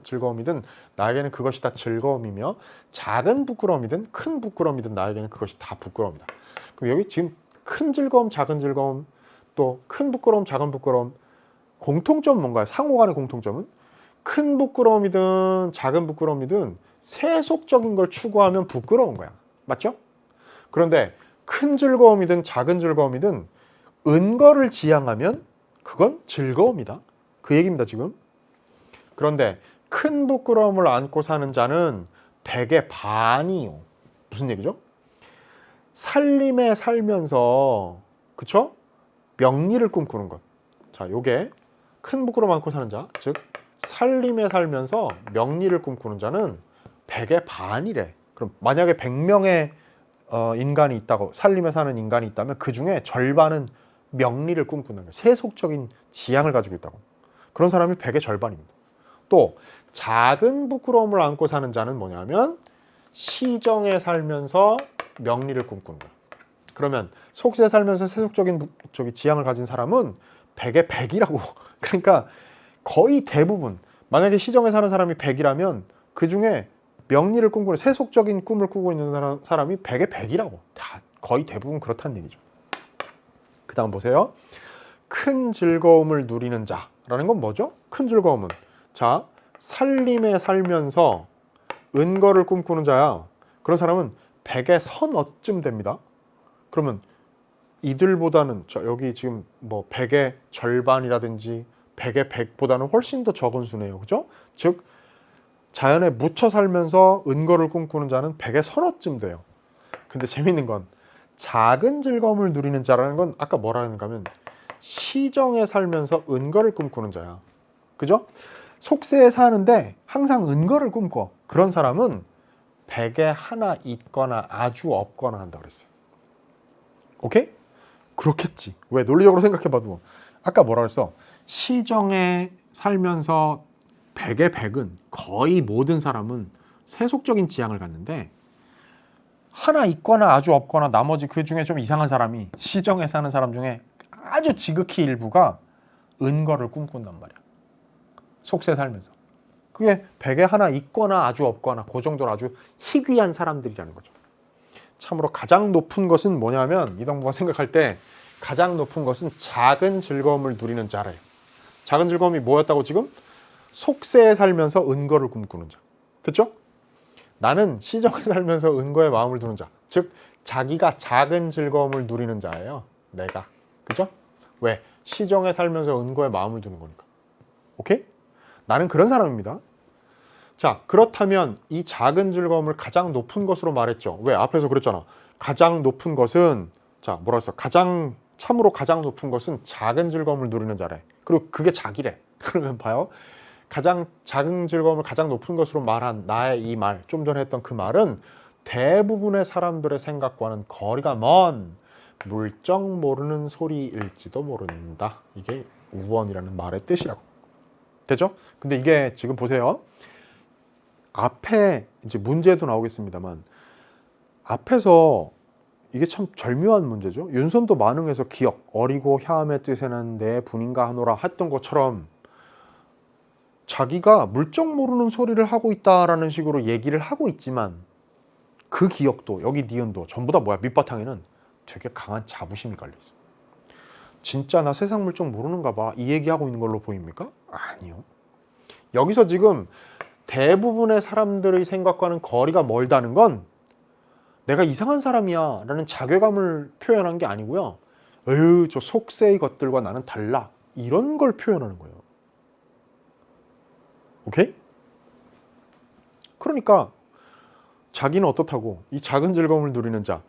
즐거움이든 나에게는 그것이 다 즐거움이며, 작은 부끄러움이든 큰 부끄러움이든 나에게는 그것이 다 부끄러움이다. 그럼 여기 지금 큰 즐거움, 작은 즐거움, 또 큰 부끄러움, 작은 부끄러움, 공통점은 뭔가요? 상호 간의 공통점은 큰 부끄러움이든 작은 부끄러움이든 세속적인 걸 추구하면 부끄러운 거야. 맞죠? 그런데 큰 즐거움이든 작은 즐거움이든 은거를 지향하면 그건 즐거움이다. 그 얘기입니다, 지금. 그런데 큰 부끄러움을 안고 사는 자는 백의 반이요. 무슨 얘기죠? 살림에 살면서, 그쵸? 명리를 꿈꾸는 것. 자, 요게 큰 부끄러움 안고 사는 자, 즉 살림에 살면서 명리를 꿈꾸는 자는 백의 반이래. 그럼 만약에 100명의 인간이 있다고, 산림에 사는 인간이 있다면 그 중에 절반은 명리를 꿈꾸는 거예요. 세속적인 지향을 가지고 있다고. 그런 사람이 100의 절반입니다. 또 작은 부끄러움을 안고 사는 자는 뭐냐면 시정에 살면서 명리를 꿈꾸는 거예요. 그러면 속세에 살면서 세속적인 지향을 가진 사람은 100의 100이라고. 그러니까 거의 대부분, 만약에 시정에 사는 사람이 100이라면 그 중에 명리를 꿈꾸는 세속적인 꿈을 꾸고 있는 사람이 100의 100이라고. 다 거의 대부분 그렇다는 얘기죠. 그 다음 보세요. 큰 즐거움을 누리는 자라는 건 뭐죠? 큰 즐거움은, 자, 살림에 살면서 은거를 꿈꾸는 자야. 그런 사람은 100의 서너쯤 됩니다. 그러면 이들보다는, 자, 여기 지금 뭐 100의 절반이라든지 100의 100보다는 훨씬 더 적은 수네요. 그죠? 즉 자연에 묻혀 살면서 은거를 꿈꾸는 자는 100의 서너쯤 돼요. 근데 재밌는 건 작은 즐거움을 누리는 자라는 건 아까 뭐라는가 하면 시정에 살면서 은거를 꿈꾸는 자야. 그죠? 속세에 사는데 항상 은거를 꿈꿔. 그런 사람은 100에 하나 있거나 아주 없거나 한다 그랬어요. 오케이? 그렇겠지. 왜? 논리적으로 생각해봐도 아까 뭐라 그랬어? 시정에 살면서 100의 100은 거의 모든 사람은 세속적인 지향을 갖는데 하나 있거나 아주 없거나 나머지 그 중에 좀 이상한 사람이, 시정에 사는 사람 중에 아주 지극히 일부가 은거를 꿈꾼단 말이야. 속세 살면서. 그게 100에 하나 있거나 아주 없거나 그 정도로 아주 희귀한 사람들이라는 거죠. 참으로 가장 높은 것은 뭐냐면 이동부가 생각할 때 가장 높은 것은 작은 즐거움을 누리는 자래요. 작은 즐거움이 뭐였다고 지금? 속세에 살면서 은거를 꿈꾸는 자. 그렇죠? 나는 시정에 살면서 은거에 마음을 두는 자. 즉 자기가 작은 즐거움을 누리는 자예요. 내가. 그죠? 왜? 시정에 살면서 은거에 마음을 두는 거니까. 오케이? 나는 그런 사람입니다. 자, 그렇다면 이 작은 즐거움을 가장 높은 것으로 말했죠. 왜? 앞에서 그랬잖아. 가장 높은 것은, 자, 뭐라 했어? 참으로 가장 높은 것은 작은 즐거움을 누리는 자래. 그리고 그게 자기래. 그러면 봐요. 가장 작은 즐거움을 가장 높은 것으로 말한 나의 이 말, 좀 전에 했던 그 말은 대부분의 사람들의 생각과는 거리가 먼 물정 모르는 소리일지도 모른다. 이게 우원이라는 말의 뜻이라고. 되죠? 근데 이게 지금 보세요. 앞에 이제 문제도 나오겠습니다만 앞에서 이게 참 절묘한 문제죠. 윤선도 만흥에서 기억, 어리고 혀암의 뜻에는 내 분인가 하노라 했던 것처럼 자기가 물정 모르는 소리를 하고 있다라는 식으로 얘기를 하고 있지만 그 기억도, 여기 니은도 전부 다 뭐야? 밑바탕에는 되게 강한 자부심이 깔려있어. 진짜 나 세상 물정 모르는가 봐, 이 얘기하고 있는 걸로 보입니까? 아니요. 여기서 지금 대부분의 사람들의 생각과는 거리가 멀다는 건 내가 이상한 사람이야 라는 자괴감을 표현한 게 아니고요. 에휴, 저 속세의 것들과 나는 달라, 이런 걸 표현하는 거예요. 오케이? 그러니까 자기는 어떻다고? 이 작은 즐거움을 누리는 자,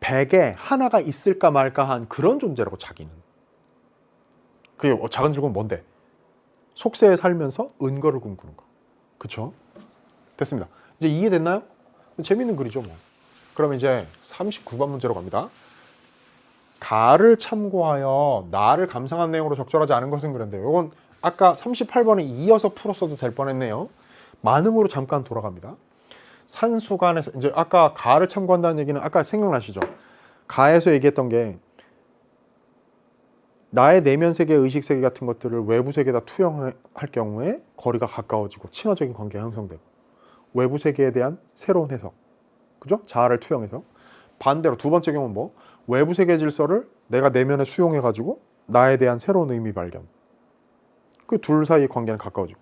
100에 하나가 있을까 말까 한 그런 존재라고. 자기는 그게 작은 즐거움은 뭔데? 속세에 살면서 은거를 꿈꾸는 거. 그쵸? 됐습니다. 이제 이해됐나요? 재밌는 글이죠 뭐. 그럼 이제 39번 문제로 갑니다. 가를 참고하여 나를 감상한 내용으로 적절하지 않은 것은 그런데, 이건 아까 38번에 이어서 풀었어도 될 뻔했네요. 만음으로 잠깐 돌아갑니다. 산수간에서, 이제 아까 가를 참고한다는 얘기는 아까 생각나시죠? 가에서 얘기했던 게 나의 내면 세계, 의식 세계 같은 것들을 외부 세계에다 투영할 경우에 거리가 가까워지고 친화적인 관계가 형성되고, 외부 세계에 대한 새로운 해석, 그죠? 자아를 투영해서. 반대로 두 번째 경우는 뭐? 외부 세계 질서를 내가 내면에 수용해 가지고 나에 대한 새로운 의미 발견. 그 둘 사이의 관계는 가까워지고.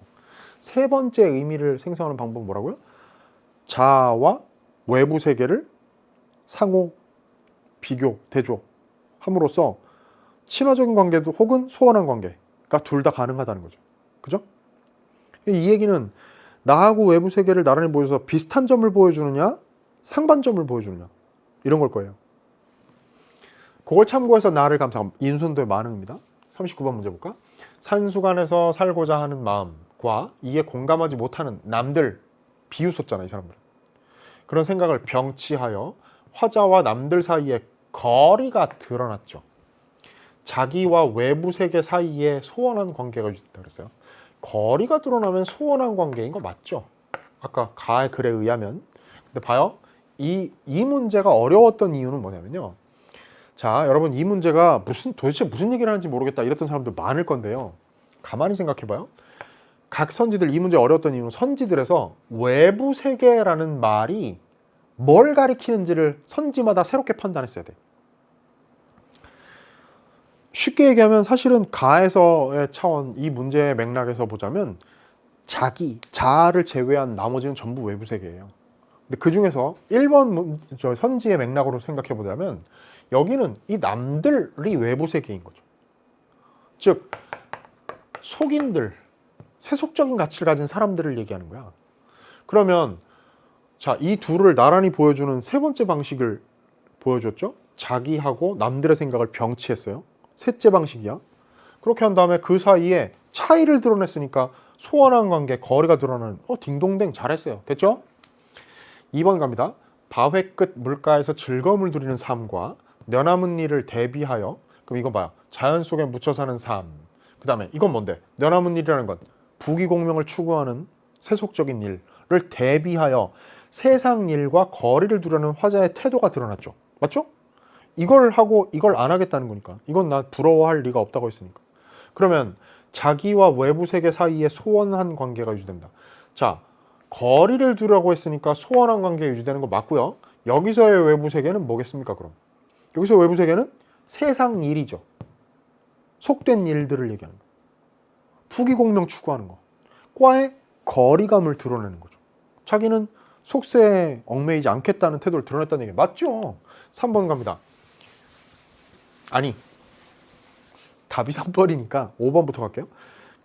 세 번째 의미를 생성하는 방법은 뭐라고요? 자아와 외부 세계를 상호, 비교, 대조 함으로써 친화적인 관계도 혹은 소원한 관계가 둘 다 가능하다는 거죠. 그죠? 이 얘기는 나하고 외부 세계를 나란히 보여서 비슷한 점을 보여주느냐, 상반점을 보여주느냐, 이런 걸 거예요. 그걸 참고해서 나를 감상함. 인순도의 만흥입니다. 39번 문제 볼까? 산수간에서 살고자 하는 마음과 이에 공감하지 못하는 남들, 비웃었잖아 이 사람들. 그런 생각을 병치하여 화자와 남들 사이에 거리가 드러났죠. 자기와 외부 세계 사이에 소원한 관계가 유지된다 그랬어요. 거리가 드러나면 소원한 관계인 거 맞죠? 아까 가의 글에 의하면. 근데 봐요. 이 문제가 어려웠던 이유는 뭐냐면요. 자, 여러분 이 문제가 도대체 무슨 얘기를 하는지 모르겠다 이랬던 사람들 많을 건데요. 가만히 생각해봐요. 각 선지들 이 문제 어려웠던 이유는 선지들에서 외부 세계라는 말이 뭘 가리키는지를 선지마다 새롭게 판단했어야 돼. 쉽게 얘기하면 사실은 가에서의 차원, 이 문제의 맥락에서 보자면 자아를 제외한 나머지는 전부 외부 세계예요. 근데 그 중에서 1번 선지의 맥락으로 생각해 보자면 여기는 이 남들이 외부 세계인 거죠. 즉 속인들, 세속적인 가치를 가진 사람들을 얘기하는 거야. 그러면 자, 이 둘을 나란히 보여주는 세 번째 방식을 보여줬죠. 자기하고 남들의 생각을 병치했어요. 셋째 방식이야. 그렇게 한 다음에 그 사이에 차이를 드러냈으니까 소원한 관계, 거리가 드러나는 딩동댕 잘했어요. 됐죠? 2번 갑니다. 바회 끝 물가에서 즐거움을 누리는 삶과 녀남은 일을 대비하여, 그럼 이거 봐요. 자연 속에 묻혀 사는 삶. 그 다음에 이건 뭔데? 녀남은 일이라는 건 부귀공명을 추구하는 세속적인 일을 대비하여 세상 일과 거리를 두려는 화자의 태도가 드러났죠. 맞죠? 이걸 하고 이걸 안 하겠다는 거니까. 이건 나 부러워할 리가 없다고 했으니까. 그러면 자기와 외부 세계 사이에 소원한 관계가 유지된다. 자, 거리를 두라고 했으니까 소원한 관계가 유지되는 거 맞고요. 여기서의 외부 세계는 뭐겠습니까, 그럼? 여기서 외부 세계는 세상 일이죠. 속된 일들을 얘기하는 거. 부귀공명 추구하는 거. 과의 거리감을 드러내는 거죠. 자기는 속세에 얽매이지 않겠다는 태도를 드러냈다는 얘기 맞죠? 3번 갑니다. 아니, 답이 3번이니까 5번부터 갈게요.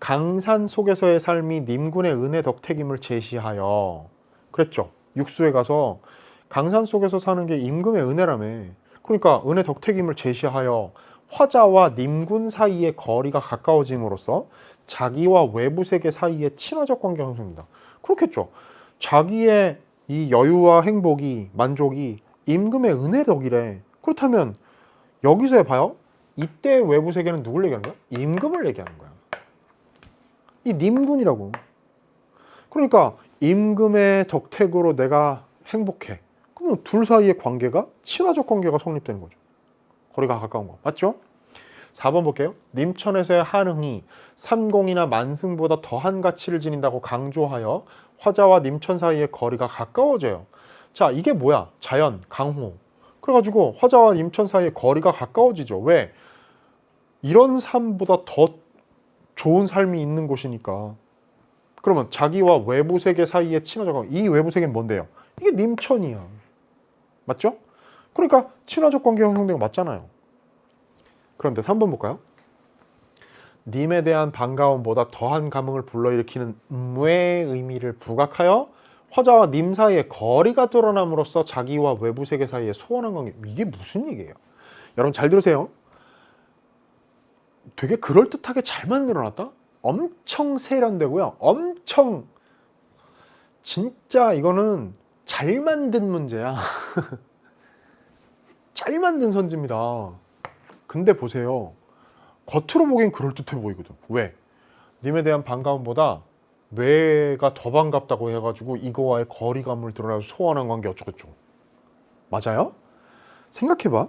강산 속에서의 삶이 님군의 은혜 덕택임을 제시하여. 그랬죠. 육수에 가서 강산 속에서 사는 게 임금의 은혜라며. 그러니까 은혜 덕택임을 제시하여 화자와 님군 사이의 거리가 가까워짐으로써 자기와 외부 세계 사이의 친화적 관계가 형성된다. 그렇겠죠. 자기의 이 여유와 행복이, 만족이 임금의 은혜 덕이래. 그렇다면 여기서 봐요. 이때 외부 세계는 누굴 얘기하는 거야? 임금을 얘기하는 거야. 이 님군이라고. 그러니까 임금의 덕택으로 내가 행복해. 그러면 둘 사이의 관계가 친화적 관계가 성립되는 거죠. 거리가 가까운 거. 맞죠? 4번 볼게요. 님천에서의 한흥이 삼공이나 만승보다 더한 가치를 지닌다고 강조하여 화자와 님천 사이의 거리가 가까워져요. 자, 이게 뭐야? 자연, 강호. 그래가지고 화자와 님천 사이의 거리가 가까워지죠. 왜? 이런 삶보다 더 좋은 삶이 있는 곳이니까. 그러면 자기와 외부 세계 사이의 친화적 관계, 이 외부 세계는 뭔데요? 이게 님천이야. 맞죠? 그러니까 친화적 관계가 형성된 거 맞잖아요. 그런데 3번 볼까요? 님에 대한 반가움보다 더한 감흥을 불러일으키는 음외의 의미를 부각하여 화자와 님 사이의 거리가 드러남으로써 자기와 외부 세계 사이의 소원한 관계. 이게 무슨 얘기예요? 여러분 잘 들으세요. 되게 그럴듯하게 잘 만들어놨다? 엄청 세련되고요. 엄청 진짜 이거는 잘 만든 문제야. 잘 만든 선지입니다. 근데 보세요. 겉으로 보기엔 그럴듯해 보이거든. 왜? 님에 대한 반가움보다 뇌가 더 반갑다고 해가지고 이거와의 거리감을 드러나서 소원한 관계 어쩌고저쩌고. 맞아요? 생각해봐.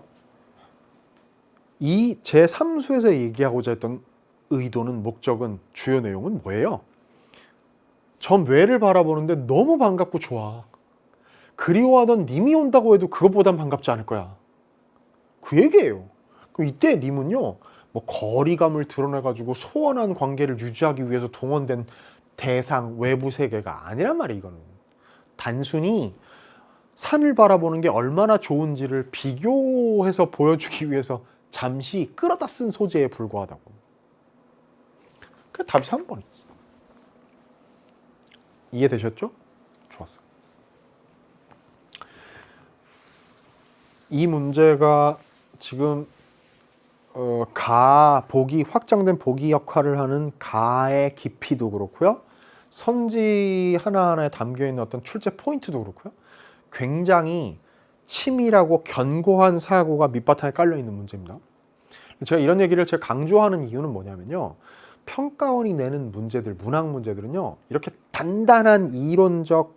이 제3수에서 얘기하고자 했던 의도는, 목적은, 주요 내용은 뭐예요? 전 뇌를 바라보는데 너무 반갑고 좋아. 그리워하던 님이 온다고 해도 그것보단 반갑지 않을 거야. 그 얘기예요. 그럼 이때 님은요, 뭐 거리감을 드러내가지고 소원한 관계를 유지하기 위해서 동원된 대상, 외부 세계가 아니란 말이에요. 이거는 단순히 산을 바라보는 게 얼마나 좋은지를 비교해서 보여주기 위해서 잠시 끌어다 쓴 소재에 불과하다고. 그 답이 3번이지. 이해되셨죠? 좋았어. 이 문제가 지금 확장된 보기 역할을 하는 가의 깊이도 그렇고요. 선지 하나하나에 담겨있는 어떤 출제 포인트도 그렇고요. 굉장히 치밀하고 견고한 사고가 밑바탕에 깔려있는 문제입니다. 제가 이런 얘기를 제가 강조하는 이유는 뭐냐면요. 평가원이 내는 문제들, 문학 문제들은요. 이렇게 단단한 이론적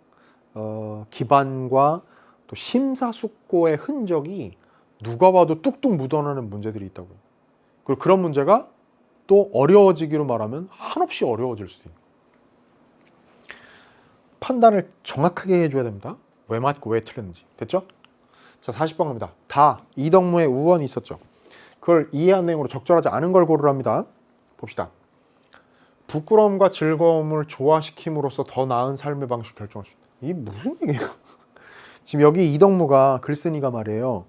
기반과 또 심사숙고의 흔적이 누가 봐도 뚝뚝 묻어나는 문제들이 있다고요. 그리고 그런 문제가 또 어려워지기로 말하면 한없이 어려워질 수도 있는. 판단을 정확하게 해줘야 됩니다. 왜 맞고 왜 틀렸는지. 됐죠? 자, 40번 갑니다. 다 이덕무의 우언이 있었죠. 그걸 이해한 내용으로 적절하지 않은 걸 고르랍니다. 봅시다. 부끄러움과 즐거움을 조화시킴으로써 더 나은 삶의 방식을 결정할 수 있다. 이게 무슨 얘기예요? 지금 여기 이덕무가 글쓴이가 말이에요.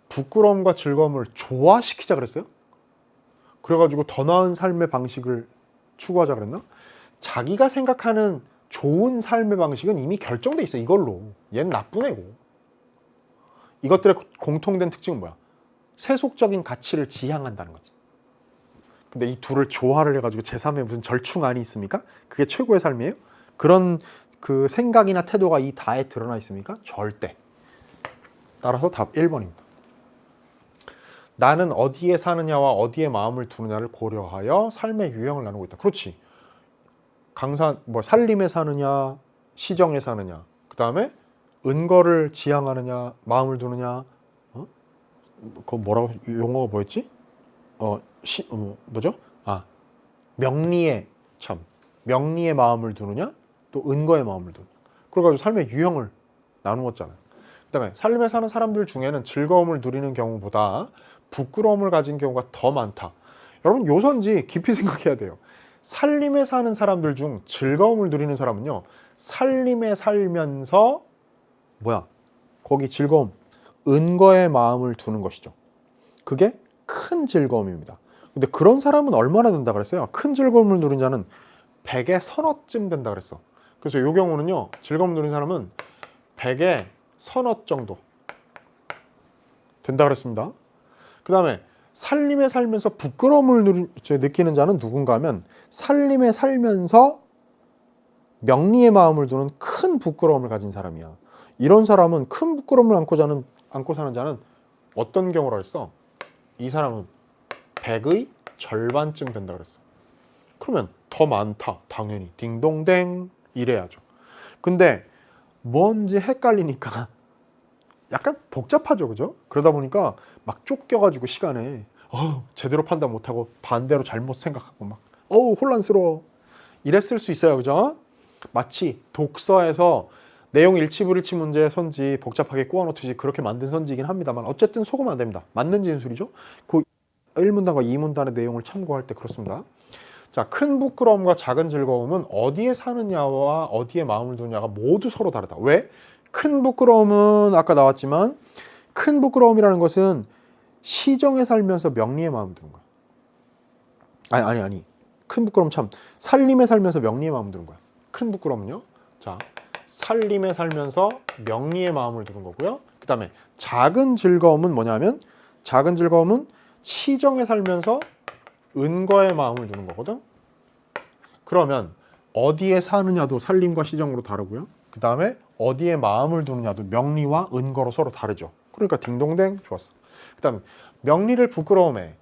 부끄러움과 즐거움을 조화시키자 그랬어요? 그래가지고 더 나은 삶의 방식을 추구하자 그랬나? 자기가 생각하는 좋은 삶의 방식은 이미 결정돼 있어. 이걸로. 얘는 나쁜 애고. 이것들의 공통된 특징은 뭐야? 세속적인 가치를 지향한다는 거지. 근데 이 둘을 조화를 해가지고 제3의 무슨 절충안이 있습니까? 그게 최고의 삶이에요? 그런 그 생각이나 태도가 이 다에 드러나 있습니까? 절대. 따라서 답 1번입니다. 나는 어디에 사느냐와 어디에 마음을 두느냐를 고려하여 삶의 유형을 나누고 있다. 그렇지. 살림에 사느냐, 시정에 사느냐, 그 다음에 은거를 지향하느냐, 마음을 두느냐, 그거 뭐라고 용어가 뭐였지? 뭐죠? 명리에 마음을 두느냐, 또 은거에 마음을 두느냐. 그래가지고 삶의 유형을 나누었잖아요. 그 다음에 삶에 사는 사람들 중에는 즐거움을 누리는 경우보다 부끄러움을 가진 경우가 더 많다. 여러분 요선지 깊이 생각해야 돼요. 살림에 사는 사람들 중 즐거움을 누리는 사람은요, 살림에 살면서 거기 즐거움, 은거에 마음을 두는 것이죠. 그게 큰 즐거움입니다. 근데 그런 사람은 얼마나 된다 그랬어요? 큰 즐거움을 누린 자는 100에 서너쯤 된다 그랬어. 그래서 이 경우는요, 즐거움 누린 사람은 100에 서너 정도 된다 그랬습니다. 그 다음에 살림에 살면서 부끄러움을 느끼는 자는 누군가 하면 살림에 살면서 명리의 마음을 두는 큰 부끄러움을 가진 사람이야. 이런 사람은 큰 부끄러움을 안고 사는 자는 어떤 경우라 했어? 이 사람은 100의 절반쯤 된다 그랬어. 그러면 더 많다. 당연히 딩동댕 이래야죠. 근데 뭔지 헷갈리니까 약간 복잡하죠, 그죠? 그러다 보니까 막 쫓겨가지고 시간에 제대로 판단 못하고 반대로 잘못 생각하고 막 혼란스러워 이랬을 수 있어요, 그죠? 마치 독서에서 내용 일치불일치 문제 선지 복잡하게 꼬아놓듯이 그렇게 만든 선지이긴 합니다만 어쨌든 속으면 안 됩니다. 맞는 진술이죠. 그 1문단과 2문단의 내용을 참고할 때 그렇습니다. 자, 큰 부끄러움과 작은 즐거움은 어디에 사느냐와 어디에 마음을 두느냐가 모두 서로 다르다. 왜? 큰 부끄러움은 아까 나왔지만 큰 부끄러움이라는 것은 시정에 살면서 명리에 마음을 두는 거야. 아니. 큰 부끄러움 살림에 살면서 명리에 마음을 두는 거야. 큰 부끄러움은요. 자, 살림에 살면서 명리에 마음을 두는 거고요. 그 다음에 작은 즐거움은 뭐냐면 작은 즐거움은 시정에 살면서 은거에 마음을 두는 거거든. 그러면 어디에 사느냐도 살림과 시정으로 다르고요. 그 다음에 어디에 마음을 두느냐도 명리와 은거로 서로 다르죠. 그러니까 딩동댕 좋았어. 그 다음에 명리를 부끄러움에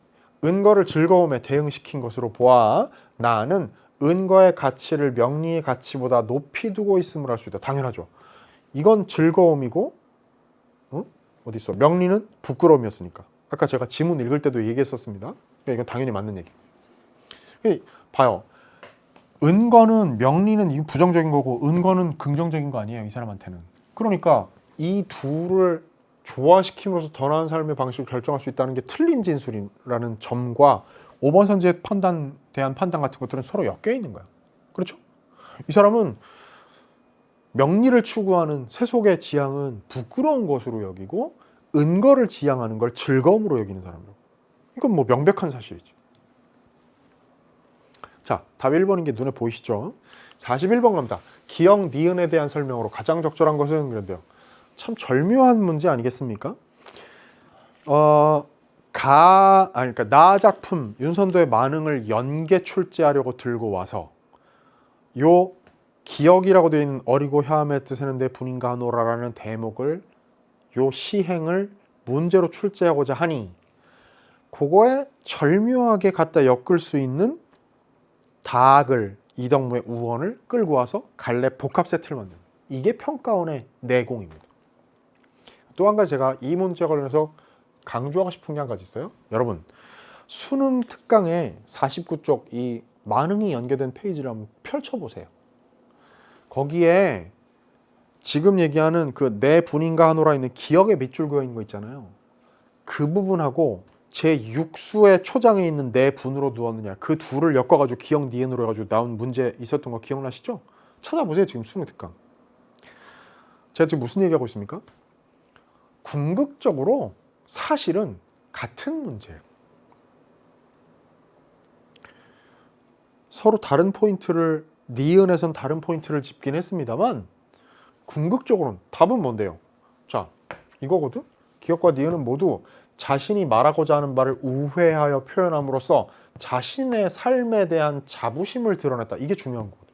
은거를 즐거움에 대응시킨 것으로 보아 나는 은거의 가치를 명리의 가치보다 높이 두고 있음을 알 수 있다. 당연하죠. 이건 즐거움이고 어디 있어? 명리는 부끄러움이었으니까. 아까 제가 지문 읽을 때도 얘기했었습니다. 그러니까 이건 당연히 맞는 얘기. 봐요. 은거는 명리는 부정적인 거고 은거는 긍정적인 거 아니에요, 이 사람한테는. 그러니까 이 둘을 조화시킴으로써 더 나은 삶의 방식을 결정할 수 있다는 게 틀린 진술이라는 점과 5번 선지에 대한 판단 같은 것들은 서로 엮여 있는 거야. 그렇죠? 이 사람은 명리를 추구하는 세속의 지향은 부끄러운 것으로 여기고 은거를 지향하는 걸 즐거움으로 여기는 사람이라고. 이건 뭐 명백한 사실이지. 자, 답 1번인 게 눈에 보이시죠? 41번 갑니다. 기역, 니은에 대한 설명으로 가장 적절한 것은 그런데요. 참 절묘한 문제 아니겠습니까? 그러니까 나 작품 윤선도의 만흥을 연계 출제하려고 들고 와서 기역이라고 되어 있는 어리고 혀함의 뜻에는 내 분인가 하노라라는 대목을 요 시행을 문제로 출제하고자 하니 그거에 절묘하게 갖다 엮을 수 있는 다학을 이덕무의 우원을 끌고 와서 갈래 복합 세트를 만드는 이게 평가원의 내공입니다. 또 한 가지 제가 이 문제에 관련해서 강조하고 싶은 게 한 가지 있어요. 여러분 수능 특강에 49쪽 이 만응이 연계된 페이지를 한번 펼쳐보세요. 거기에 지금 얘기하는 그 내 분인가 하노라 있는 기억의 밑줄 그어 있는 거 있잖아요. 그 부분하고 제 6수의 초장에 있는 내 분으로 누웠느냐 그 둘을 엮어가지고 기억 니은으로 해가지고 나온 문제 있었던 거 기억나시죠? 찾아보세요. 지금 수능 특강. 제가 지금 무슨 얘기하고 있습니까? 궁극적으로 사실은 같은 문제예요. 서로 다른 포인트를 니은에선 다른 포인트를 짚긴 했습니다만 궁극적으로는 답은 뭔데요? 자, 이거거든? 기억과 니은은 모두 자신이 말하고자 하는 바를 우회하여 표현함으로써 자신의 삶에 대한 자부심을 드러냈다. 이게 중요한 거거든.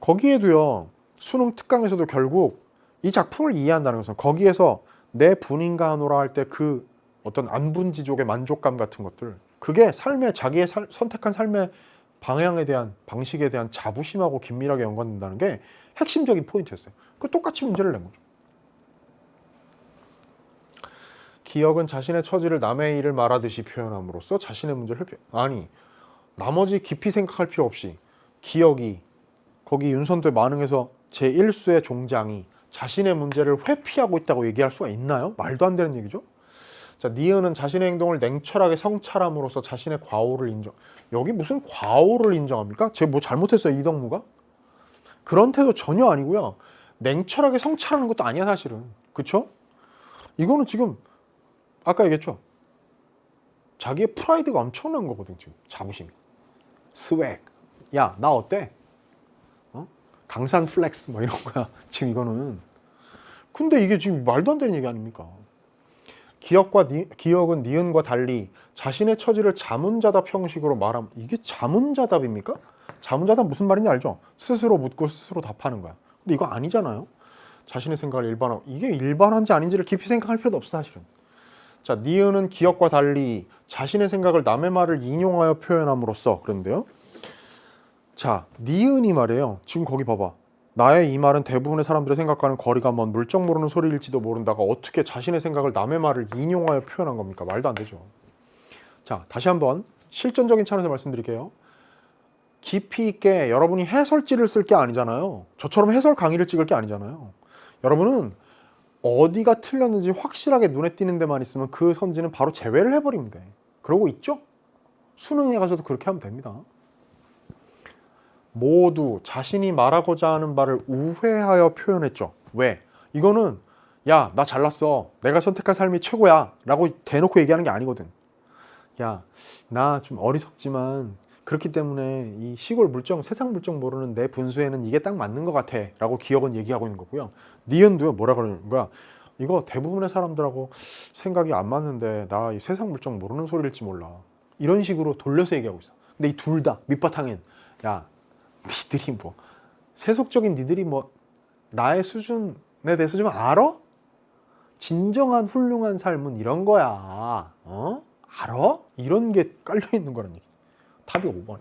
거기에도요. 수능 특강에서도 결국 이 작품을 이해한다는 것은 거기에서 내 분인가 하노라 할 때 그 어떤 안분지족의 만족감 같은 것들 그게 삶의 자기의 선택한 삶의 방향에 대한 방식에 대한 자부심하고 긴밀하게 연관된다는 게 핵심적인 포인트였어요. 그 똑같이 문제를 낸 거죠. 기억은 자신의 처지를 남의 일을 말하듯이 표현함으로써 자신의 문제를 회피. 아니 나머지 깊이 생각할 필요 없이 기억이 거기 윤선도의 만응에서 제1수의 종장이 자신의 문제를 회피하고 있다고 얘기할 수가 있나요? 말도 안 되는 얘기죠. 자, 니은은 자신의 행동을 냉철하게 성찰함으로써 자신의 과오를 인정. 여기 무슨 과오를 인정합니까? 제가 뭐 잘못했어요, 이덕무가? 그런 태도 전혀 아니고요. 냉철하게 성찰하는 것도 아니야, 사실은. 그렇죠? 이거는 지금 아까 얘기했죠. 자기의 프라이드가 엄청난 거거든, 지금. 자부심이. 스웩. 야, 나 어때? 강산 플렉스 뭐 이런 거야. 지금 이거는. 근데 이게 지금 말도 안 되는 얘기 아닙니까? 기억은 니은과 달리 자신의 처지를 자문자답 형식으로 말함. 이게 자문자답입니까? 자문자답 무슨 말인지 알죠? 스스로 묻고 스스로 답하는 거야. 근데 이거 아니잖아요. 자신의 생각을 일반화. 이게 일반화인지 아닌지를 깊이 생각할 필요도 없어 사실은. 자, 니은은 기억과 달리 자신의 생각을 남의 말을 인용하여 표현함으로써 그런데요. 자, 니은이 말이에요. 지금 거기 봐봐. 나의 이 말은 대부분의 사람들의 생각과는 거리가 먼 물정 모르는 소리일지도 모른다가 어떻게 자신의 생각을 남의 말을 인용하여 표현한 겁니까? 말도 안 되죠. 자, 다시 한번 실전적인 차원에서 말씀드릴게요. 깊이 있게 여러분이 해설지를 쓸 게 아니잖아요. 저처럼 해설 강의를 찍을 게 아니잖아요. 여러분은 어디가 틀렸는지 확실하게 눈에 띄는 데만 있으면 그 선지는 바로 제외를 해버리면 돼. 그러고 있죠? 수능에 가서도 그렇게 하면 됩니다. 모두 자신이 말하고자 하는 바를 우회하여 표현했죠. 왜? 이거는 야, 나 잘났어. 내가 선택한 삶이 최고야. 라고 대놓고 얘기하는 게 아니거든. 야, 나 좀 어리석지만 그렇기 때문에 이 시골 물정, 세상 물정 모르는 내 분수에는 이게 딱 맞는 것 같아. 라고 기억은 얘기하고 있는 거고요. 니은도요, 뭐라 그러는 거야? 이거 대부분의 사람들하고 생각이 안 맞는데 나 이 세상 물정 모르는 소리일지 몰라. 이런 식으로 돌려서 얘기하고 있어. 근데 이 둘 다 밑바탕엔 야, 니들이 뭐 세속적인 니들이 뭐 나의 수준에 대해서 좀 알아? 진정한 훌륭한 삶은 이런 거야. 알아? 이런 게 깔려 있는 거란 얘기. 답이 5번이에요.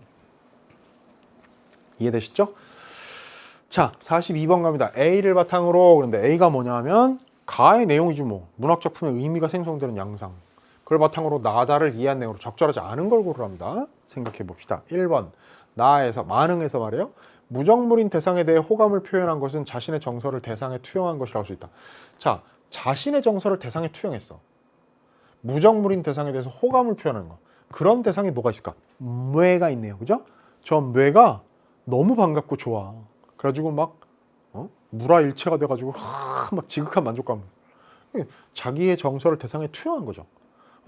이해되시죠? 자, 42번 갑니다. A를 바탕으로. 그런데 A가 뭐냐 하면 가의 내용이지 뭐. 문학 작품의 의미가 생성되는 양상. 그걸 바탕으로 나다를 이해한 내용으로 적절하지 않은 걸 고르랍니다. 생각해 봅시다. 1번. 나에서 만응에서 말이에요. 무정물인 대상에 대해 호감을 표현한 것은 자신의 정서를 대상에 투영한 것이라고 할 수 있다. 자, 자신의 정서를 대상에 투영했어. 무정물인 대상에 대해서 호감을 표현하는 거. 그런 대상이 뭐가 있을까? 뇌가 있네요. 그죠? 저 뇌가 너무 반갑고 좋아. 그래가지고 막 물화일체가 돼가지고 막 지극한 만족감. 자기의 정서를 대상에 투영한 거죠.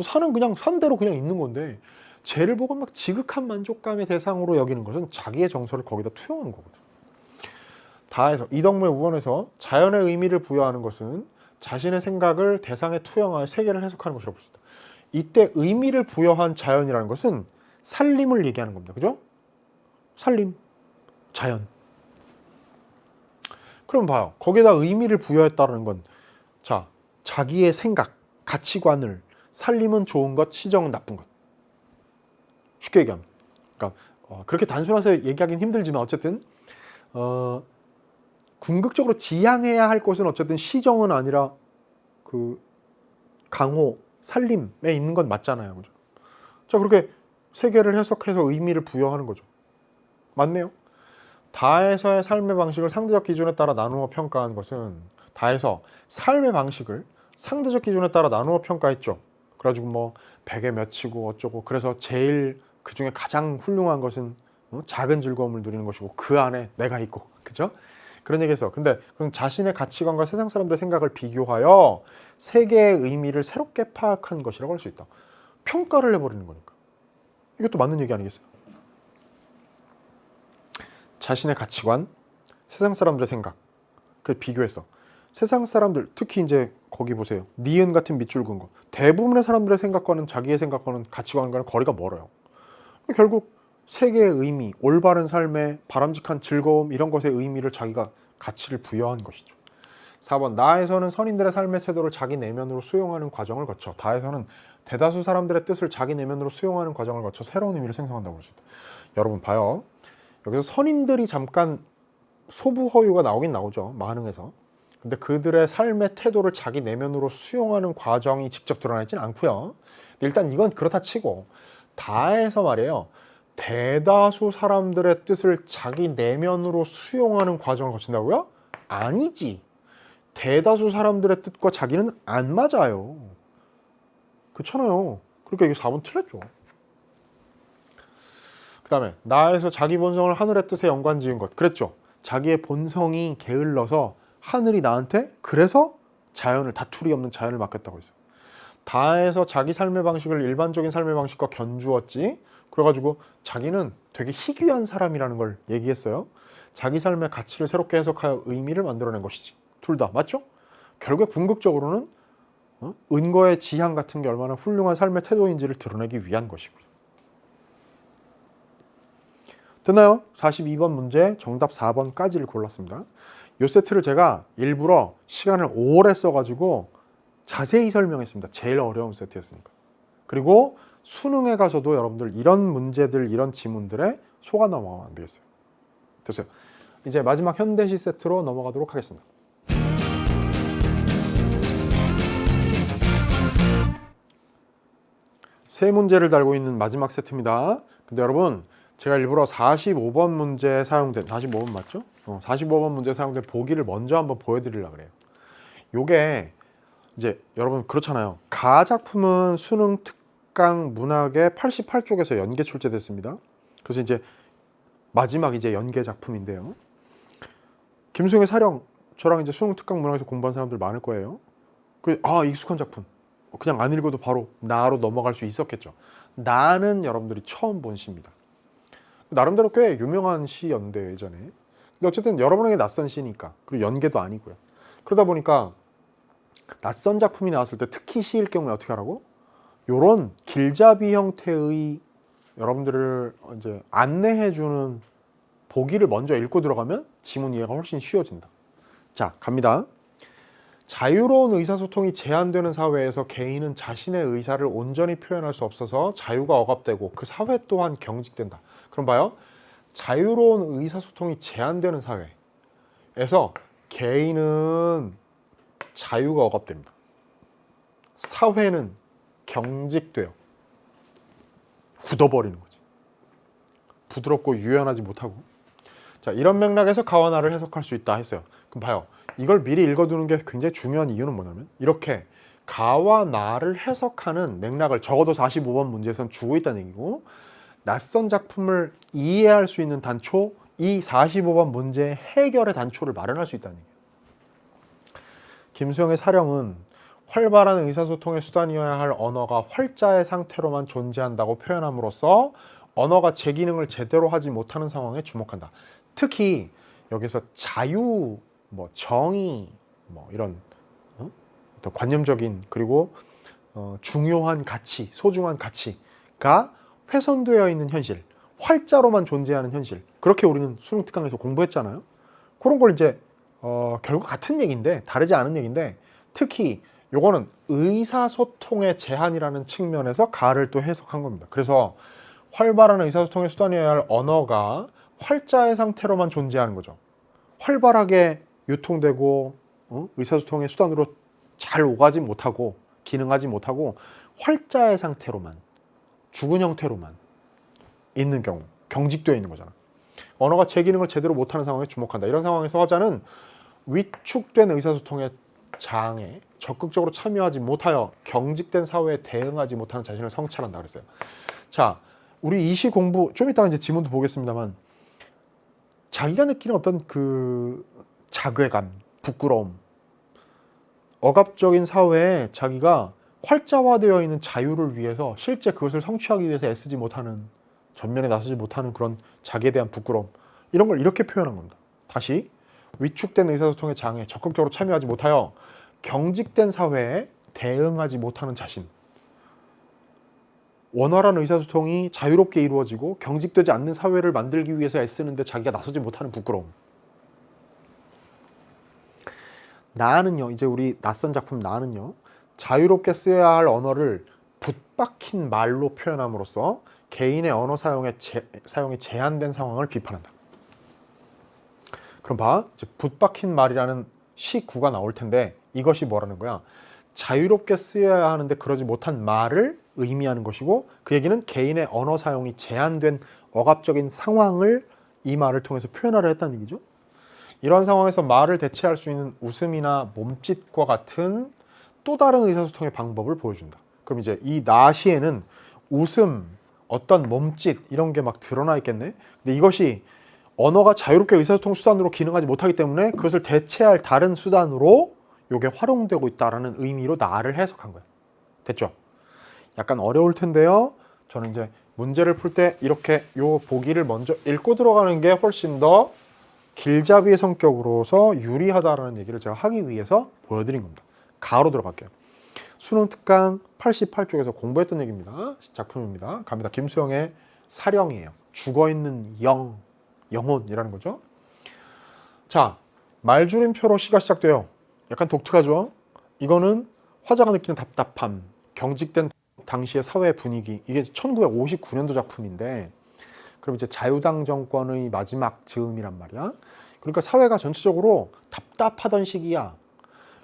산은 그냥 산대로 그냥 있는 건데 쟤를 보고 막 지극한 만족감의 대상으로 여기는 것은 자기의 정서를 거기다 투영한 거거든. 다해서 이덕무의 우원에서 자연의 의미를 부여하는 것은 자신의 생각을 대상에 투영하여 세계를 해석하는 것이라고 볼 수 있다. 이때 의미를 부여한 자연이라는 것은 살림을 얘기하는 겁니다. 그죠? 살림, 자연. 그럼 봐요. 거기에다 의미를 부여했다는 건 자, 자기의 생각, 가치관을 살림은 좋은 것, 시정은 나쁜 것. 쉽게 얘기하면. 그러니까 그렇게 단순해서 얘기하기는 힘들지만 어쨌든 궁극적으로 지향해야 할 것은 어쨌든 시정은 아니라 그 강호, 살림에 있는 건 맞잖아요. 그죠? 자, 그렇게 세 개를 해석해서 의미를 부여하는 거죠. 맞네요. 다에서의 삶의 방식을 상대적 기준에 따라 나누어 평가한 것은 다에서 삶의 방식을 상대적 기준에 따라 나누어 평가했죠. 그래가지고 뭐 100에 몇이고 어쩌고 그래서 제일 그 중에 가장 훌륭한 것은 작은 즐거움을 누리는 것이고 그 안에 내가 있고 그죠? 그런 얘기했어. 근데 그럼 자신의 가치관과 세상 사람들의 생각을 비교하여 세 개의 의미를 새롭게 파악한 것이라고 할 수 있다. 평가를 해버리는 거니까. 이것도 맞는 얘기 아니겠어요? 자신의 가치관, 세상 사람들의 생각, 그걸 비교해서 세상 사람들, 특히 이제 거기 보세요. 니은 같은 밑줄 긋은 거. 대부분의 사람들의 생각과는 자기의 생각과는 가치관과는 거리가 멀어요. 결국 세 개의 의미, 올바른 삶의 바람직한 즐거움 이런 것의 의미를 자기가 가치를 부여한 것이죠. 4번 나에서는 선인들의 삶의 태도를 자기 내면으로 수용하는 과정을 거쳐 다에서는 대다수 사람들의 뜻을 자기 내면으로 수용하는 과정을 거쳐 새로운 의미를 생성한다고 볼 수 있다. 여러분 봐요. 여기서 선인들이 잠깐 소부 허유가 나오긴 나오죠. 만흥에서. 근데 그들의 삶의 태도를 자기 내면으로 수용하는 과정이 직접 드러나지는 않고요. 일단 이건 그렇다 치고 다에서 말이에요. 대다수 사람들의 뜻을 자기 내면으로 수용하는 과정을 거친다고요? 아니지. 대다수 사람들의 뜻과 자기는 안 맞아요. 그렇잖아요. 그러니까 이게 4번 틀렸죠. 그 다음에 나에서 자기 본성을 하늘의 뜻에 연관 지은 것. 그랬죠. 자기의 본성이 게을러서 하늘이 나한테 그래서 자연을 다투리 없는 자연을 맡겼다고 했어요. 다에서 자기 삶의 방식을 일반적인 삶의 방식과 견주었지. 그래가지고 자기는 되게 희귀한 사람이라는 걸 얘기했어요. 자기 삶의 가치를 새롭게 해석하여 의미를 만들어낸 것이지. 둘 다 맞죠? 결국에 궁극적으로는 은거의 지향 같은 게 얼마나 훌륭한 삶의 태도인지를 드러내기 위한 것이고요. 됐나요? 42번 문제 정답 4번까지를 골랐습니다. 이 세트를 제가 일부러 시간을 오래 써가지고 자세히 설명했습니다. 제일 어려운 세트였으니까. 그리고 수능에 가서도 여러분들 이런 문제들, 이런 지문들에 속아 넘어가면 안 되겠어요. 됐어요. 이제 마지막 현대시 세트로 넘어가도록 하겠습니다. 세 문제를 달고 있는 마지막 세트입니다. 근데 여러분 제가 일부러 45번 문제에 사용된 45번 맞죠? 45번 문제에 사용된 보기를 먼저 한번 보여드리려고 그래요. 요게 이제 여러분 그렇잖아요. 가 작품은 수능 특강 문학의 88쪽에서 연계 출제됐습니다. 그래서 이제 마지막 이제 연계 작품인데요. 김수영의 사령 저랑 이제 수능 특강 문학에서 공부한 사람들 많을 거예요. 익숙한 작품. 그냥 안 읽어도 바로 나로 넘어갈 수 있었겠죠. 나는 여러분들이 처음 본 시입니다. 나름대로 꽤 유명한 시였는데 예전에. 근데 어쨌든 여러분에게 낯선 시니까. 그리고 연계도 아니고요. 그러다 보니까 낯선 작품이 나왔을 때 특히 시일 경우에 어떻게 하라고? 요런 길잡이 형태의 여러분들을 이제 안내해주는 보기를 먼저 읽고 들어가면 지문 이해가 훨씬 쉬워진다. 자, 갑니다. 자유로운 의사소통이 제한되는 사회에서 개인은 자신의 의사를 온전히 표현할 수 없어서 자유가 억압되고 그 사회 또한 경직된다. 그럼 봐요. 자유로운 의사소통이 제한되는 사회에서 개인은 자유가 억압됩니다. 사회는 경직돼요. 굳어버리는 거지. 부드럽고 유연하지 못하고. 자, 이런 맥락에서 가와 나를 해석할 수 있다 했어요. 그럼 봐요. 이걸 미리 읽어두는 게 굉장히 중요한 이유는 뭐냐면 이렇게 가와 나를 해석하는 맥락을 적어도 45번 문제에선 주고 있다는 얘기고 낯선 작품을 이해할 수 있는 단초, 이 45번 문제의 해결의 단초를 마련할 수 있다는 얘기예요. 김수영의 사령은 활발한 의사소통의 수단이어야 할 언어가 활자의 상태로만 존재한다고 표현함으로써 언어가 제 기능을 제대로 하지 못하는 상황에 주목한다. 특히 여기서 자유, 정의, 이런 어떤 관념적인 그리고 중요한 가치, 소중한 가치가 훼손되어 있는 현실, 활자로만 존재하는 현실. 그렇게 우리는 수능 특강에서 공부했잖아요. 그런 걸 이제 결국 같은 얘기인데 다르지 않은 얘기인데 특히 요거는 의사소통의 제한이라는 측면에서 가를 또 해석한 겁니다. 그래서 활발한 의사소통의 수단이어야 할 언어가 활자의 상태로만 존재하는 거죠. 활발하게 유통되고 의사소통의 수단으로 잘 오가지 못하고 기능하지 못하고 활자의 상태로만, 죽은 형태로만 있는 경우, 경직되어 있는 거잖아. 언어가 제 기능을 제대로 못하는 상황에 주목한다. 이런 상황에서 화자는 위축된 의사소통의 장애, 적극적으로 참여하지 못하여 경직된 사회에 대응하지 못하는 자신을 성찰한다 그랬어요. 자, 우리 이 시 공부 좀 이따가 이제 지문도 보겠습니다만, 자기가 느끼는 어떤 그 자괴감, 부끄러움, 억압적인 사회에 자기가 활자화되어 있는 자유를 위해서 실제 그것을 성취하기 위해서 애쓰지 못하는, 전면에 나서지 못하는 그런 자기에 대한 부끄러움, 이런 걸 이렇게 표현한 겁니다. 다시, 위축된 의사소통의 장애, 적극적으로 참여하지 못하여 경직된 사회에 대응하지 못하는 자신. 원활한 의사소통이 자유롭게 이루어지고 경직되지 않는 사회를 만들기 위해서 애쓰는데 자기가 나서지 못하는 부끄러움. 나는요, 이제 우리 낯선 작품 나는요, 자유롭게 쓰여야 할 언어를 붙박힌 말로 표현함으로써 개인의 언어 사용이 제한된 상황을 비판한다. 그럼 봐, 이제 붙박힌 말이라는 시구가 나올 텐데 이것이 뭐라는 거야? 자유롭게 쓰여야 하는데 그러지 못한 말을 의미하는 것이고, 그 얘기는 개인의 언어 사용이 제한된 억압적인 상황을 이 말을 통해서 표현하려 했다는 얘기죠. 이런 상황에서 말을 대체할 수 있는 웃음이나 몸짓과 같은 또 다른 의사소통의 방법을 보여준다. 그럼 이제 이 나시에는 웃음, 어떤 몸짓 이런 게 막 드러나 있겠네. 근데 이것이 언어가 자유롭게 의사소통 수단으로 기능하지 못하기 때문에 그것을 대체할 다른 수단으로 이게 활용되고 있다라는 의미로 나를 해석한 거예요. 됐죠? 약간 어려울 텐데요. 저는 이제 문제를 풀 때 이렇게 요 보기를 먼저 읽고 들어가는 게 훨씬 더 길잡이의 성격으로서 유리하다라는 얘기를 제가 하기 위해서 보여드린 겁니다. 가로 들어갈게요. 수능 특강 88쪽에서 공부했던 얘기입니다. 작품입니다. 갑니다. 김수영의 사령이에요. 죽어있는 영혼이라는 거죠. 자, 말줄임표로 시가 시작돼요. 약간 독특하죠? 이거는 화자가 느끼는 답답함, 경직된 당시의 사회 분위기, 이게 1959년도 작품인데, 그럼 이제 자유당 정권의 마지막 즈음이란 말이야. 그러니까 사회가 전체적으로 답답하던 시기야.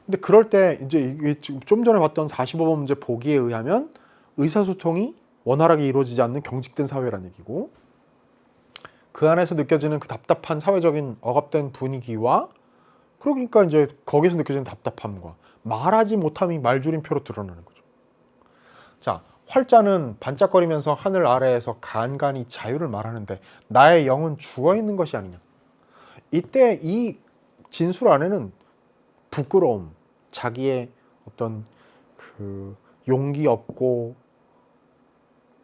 근데 그럴 때 이제 이게 좀 전에 봤던 45번 문제 보기에 의하면 의사소통이 원활하게 이루어지지 않는 경직된 사회란 얘기고, 그 안에서 느껴지는 그 답답한 사회적인 억압된 분위기와, 그러니까 이제 거기서 느껴지는 답답함과 말하지 못함이 말줄임표로 드러나는 거죠. 자, 활자는 반짝거리면서 하늘 아래에서 간간히 자유를 말하는데 나의 영은 죽어있는 것이 아니냐. 이때 이 진술 안에는 부끄러움, 자기의 어떤 그 용기 없고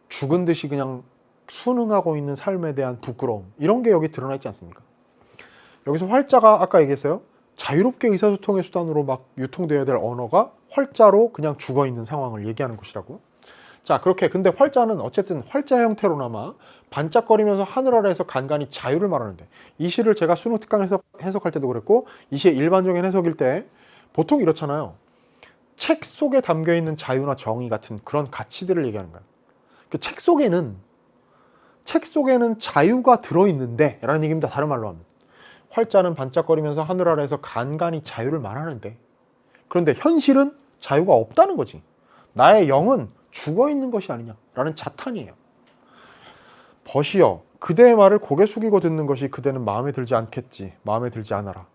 죽은 듯이 그냥 순응하고 있는 삶에 대한 부끄러움, 이런 게 여기 드러나 있지 않습니까? 여기서 활자가 아까 얘기했어요. 자유롭게 의사소통의 수단으로 막 유통되어야 될 언어가 활자로 그냥 죽어있는 상황을 얘기하는 것이라고. 자, 그렇게 근데 활자는 어쨌든 활자 형태로나마 반짝거리면서 하늘 아래에서 간간히 자유를 말하는데, 이 시를 제가 수능 특강에서 해석할 때도 그랬고 이 시의 일반적인 해석일 때 보통 이렇잖아요. 책 속에 담겨있는 자유나 정의 같은 그런 가치들을 얘기하는 거예요. 그 책 속에는 자유가 들어있는데 라는 얘기입니다. 다른 말로 하면 활자는 반짝거리면서 하늘 아래에서 간간히 자유를 말하는데, 그런데 현실은 자유가 없다는 거지. 나의 영은 죽어있는 것이 아니냐라는 자탄이에요. 벗이여 그대의 말을 고개 숙이고 듣는 것이 그대는 마음에 들지 않겠지. 마음에 들지 않아라.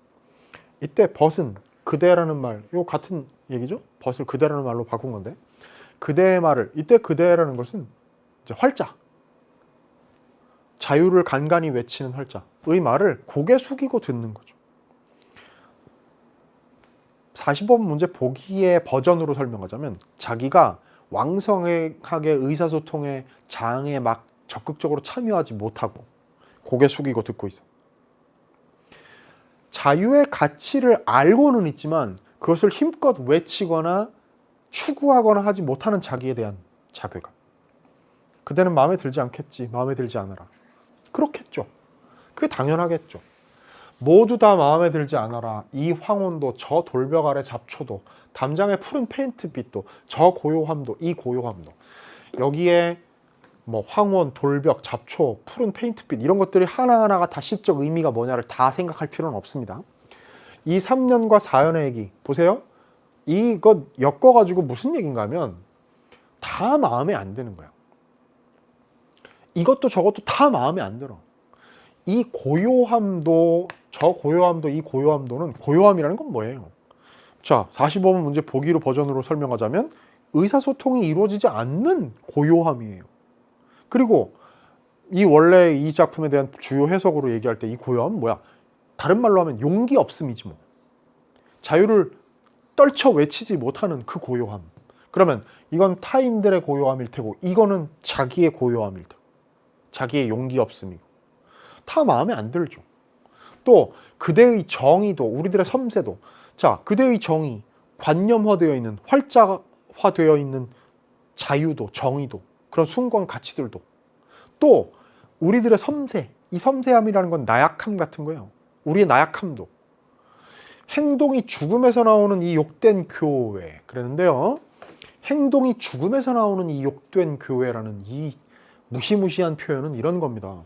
이때 벗은 그대라는 말, 요 같은 얘기죠. 벗을 그대라는 말로 바꾼 건데, 그대의 말을, 이때 그대라는 것은 이제 활자, 자유를 간간히 외치는 활자의 말을 고개 숙이고 듣는 거죠. 45번 문제 보기의 버전으로 설명하자면 자기가 왕성하게 의사소통의 장에 막 적극적으로 참여하지 못하고 고개 숙이고 듣고 있어. 자유의 가치를 알고는 있지만 그것을 힘껏 외치거나 추구하거나 하지 못하는 자기에 대한 자괴감. 그대는 마음에 들지 않겠지. 마음에 들지 않으라. 그렇겠죠. 그게 당연하겠죠. 모두 다 마음에 들지 않아라. 이 황혼도 저 돌벽 아래 잡초도 담장의 푸른 페인트빛도 저 고요함도 이 고요함도 여기에 뭐 황혼, 돌벽, 잡초, 푸른 페인트빛 이런 것들이 하나하나가 다 시적 의미가 뭐냐를 다 생각할 필요는 없습니다. 이 3년과 4년의 얘기 보세요. 이것 엮어가지고 무슨 얘기인가 하면 다 마음에 안 드는 거야. 이것도 저것도 다 마음에 안 들어. 이 고요함도 저 고요함도 이 고요함도는 고요함이라는 건 뭐예요? 자, 45번 문제 보기로 버전으로 설명하자면 의사소통이 이루어지지 않는 고요함이에요. 그리고 이 원래 이 작품에 대한 주요 해석으로 얘기할 때 이 고요함은 뭐야? 다른 말로 하면 용기 없음이지 뭐. 자유를 떨쳐 외치지 못하는 그 고요함. 그러면 이건 타인들의 고요함일 테고 이거는 자기의 고요함일 테고 자기의 용기 없음이고 다 마음에 안 들죠. 또 그대의 정의도 우리들의 섬세도 자 그대의 정의 관념화되어 있는 활자화되어 있는 자유도 정의도 그런 숭고한 가치들도 또 우리들의 섬세 이 섬세함이라는 건 나약함 같은 거예요. 우리의 나약함도 행동이 죽음에서 나오는 이 욕된 교회 그랬는데요. 행동이 죽음에서 나오는 이 욕된 교회라는 이 무시무시한 표현은 이런 겁니다.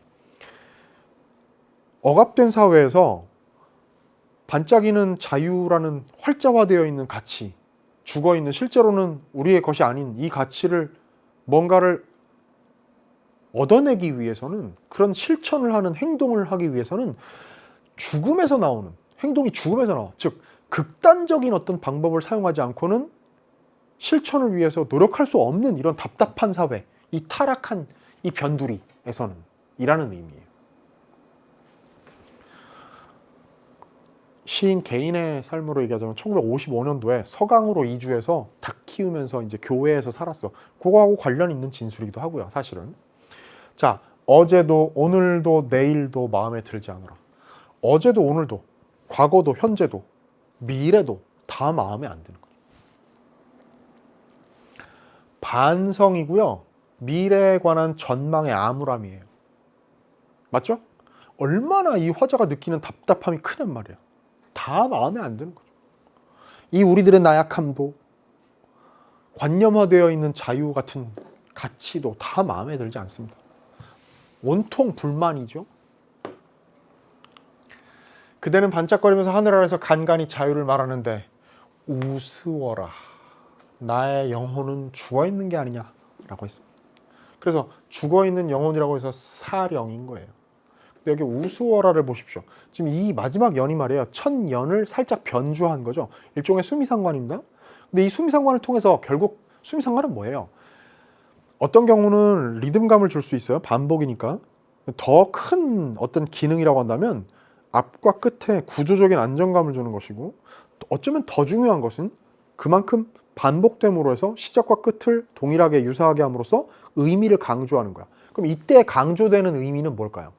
억압된 사회에서 반짝이는 자유라는 활자화되어 있는 가치, 죽어있는 실제로는 우리의 것이 아닌 이 가치를 뭔가를 얻어내기 위해서는 그런 실천을 하는 행동을 하기 위해서는 죽음에서 나오는 행동이 죽음에서 나와. 즉 극단적인 어떤 방법을 사용하지 않고는 실천을 위해서 노력할 수 없는 이런 답답한 사회, 이 타락한 이 변두리에서는 이라는 의미예요. 시인 개인의 삶으로 얘기하자면 1955년도에 서강으로 이주해서 닭 키우면서 이제 교회에서 살았어. 그거하고 관련 있는 진술이기도 하고요, 사실은. 자, 어제도 오늘도 내일도 마음에 들지 않으라. 어제도 오늘도 과거도 현재도 미래도 다 마음에 안 드는 거죠. 반성이고요. 미래에 관한 전망의 암울함이에요. 맞죠? 얼마나 이 화자가 느끼는 답답함이 크냔 말이야. 다 마음에 안 드는 거죠. 이 우리들의 나약함도 관념화되어 있는 자유 같은 가치도 다 마음에 들지 않습니다. 온통 불만이죠. 그대는 반짝거리면서 하늘 아래서 간간히 자유를 말하는데 우스워라. 나의 영혼은 죽어있는 게 아니냐라고 했습니다. 그래서 죽어있는 영혼이라고 해서 사령인 거예요. 근데 여기 우스워라를 보십시오. 지금 이 마지막 연이 말이에요. 첫 연을 살짝 변주한 거죠. 일종의 수미상관입니다. 근데 이 수미상관을 통해서 결국 수미상관은 뭐예요? 어떤 경우는 리듬감을 줄 수 있어요. 반복이니까. 더 큰 어떤 기능이라고 한다면 앞과 끝에 구조적인 안정감을 주는 것이고 어쩌면 더 중요한 것은 그만큼 반복됨으로 해서 시작과 끝을 동일하게 유사하게 함으로써 의미를 강조하는 거야. 그럼 이때 강조되는 의미는 뭘까요?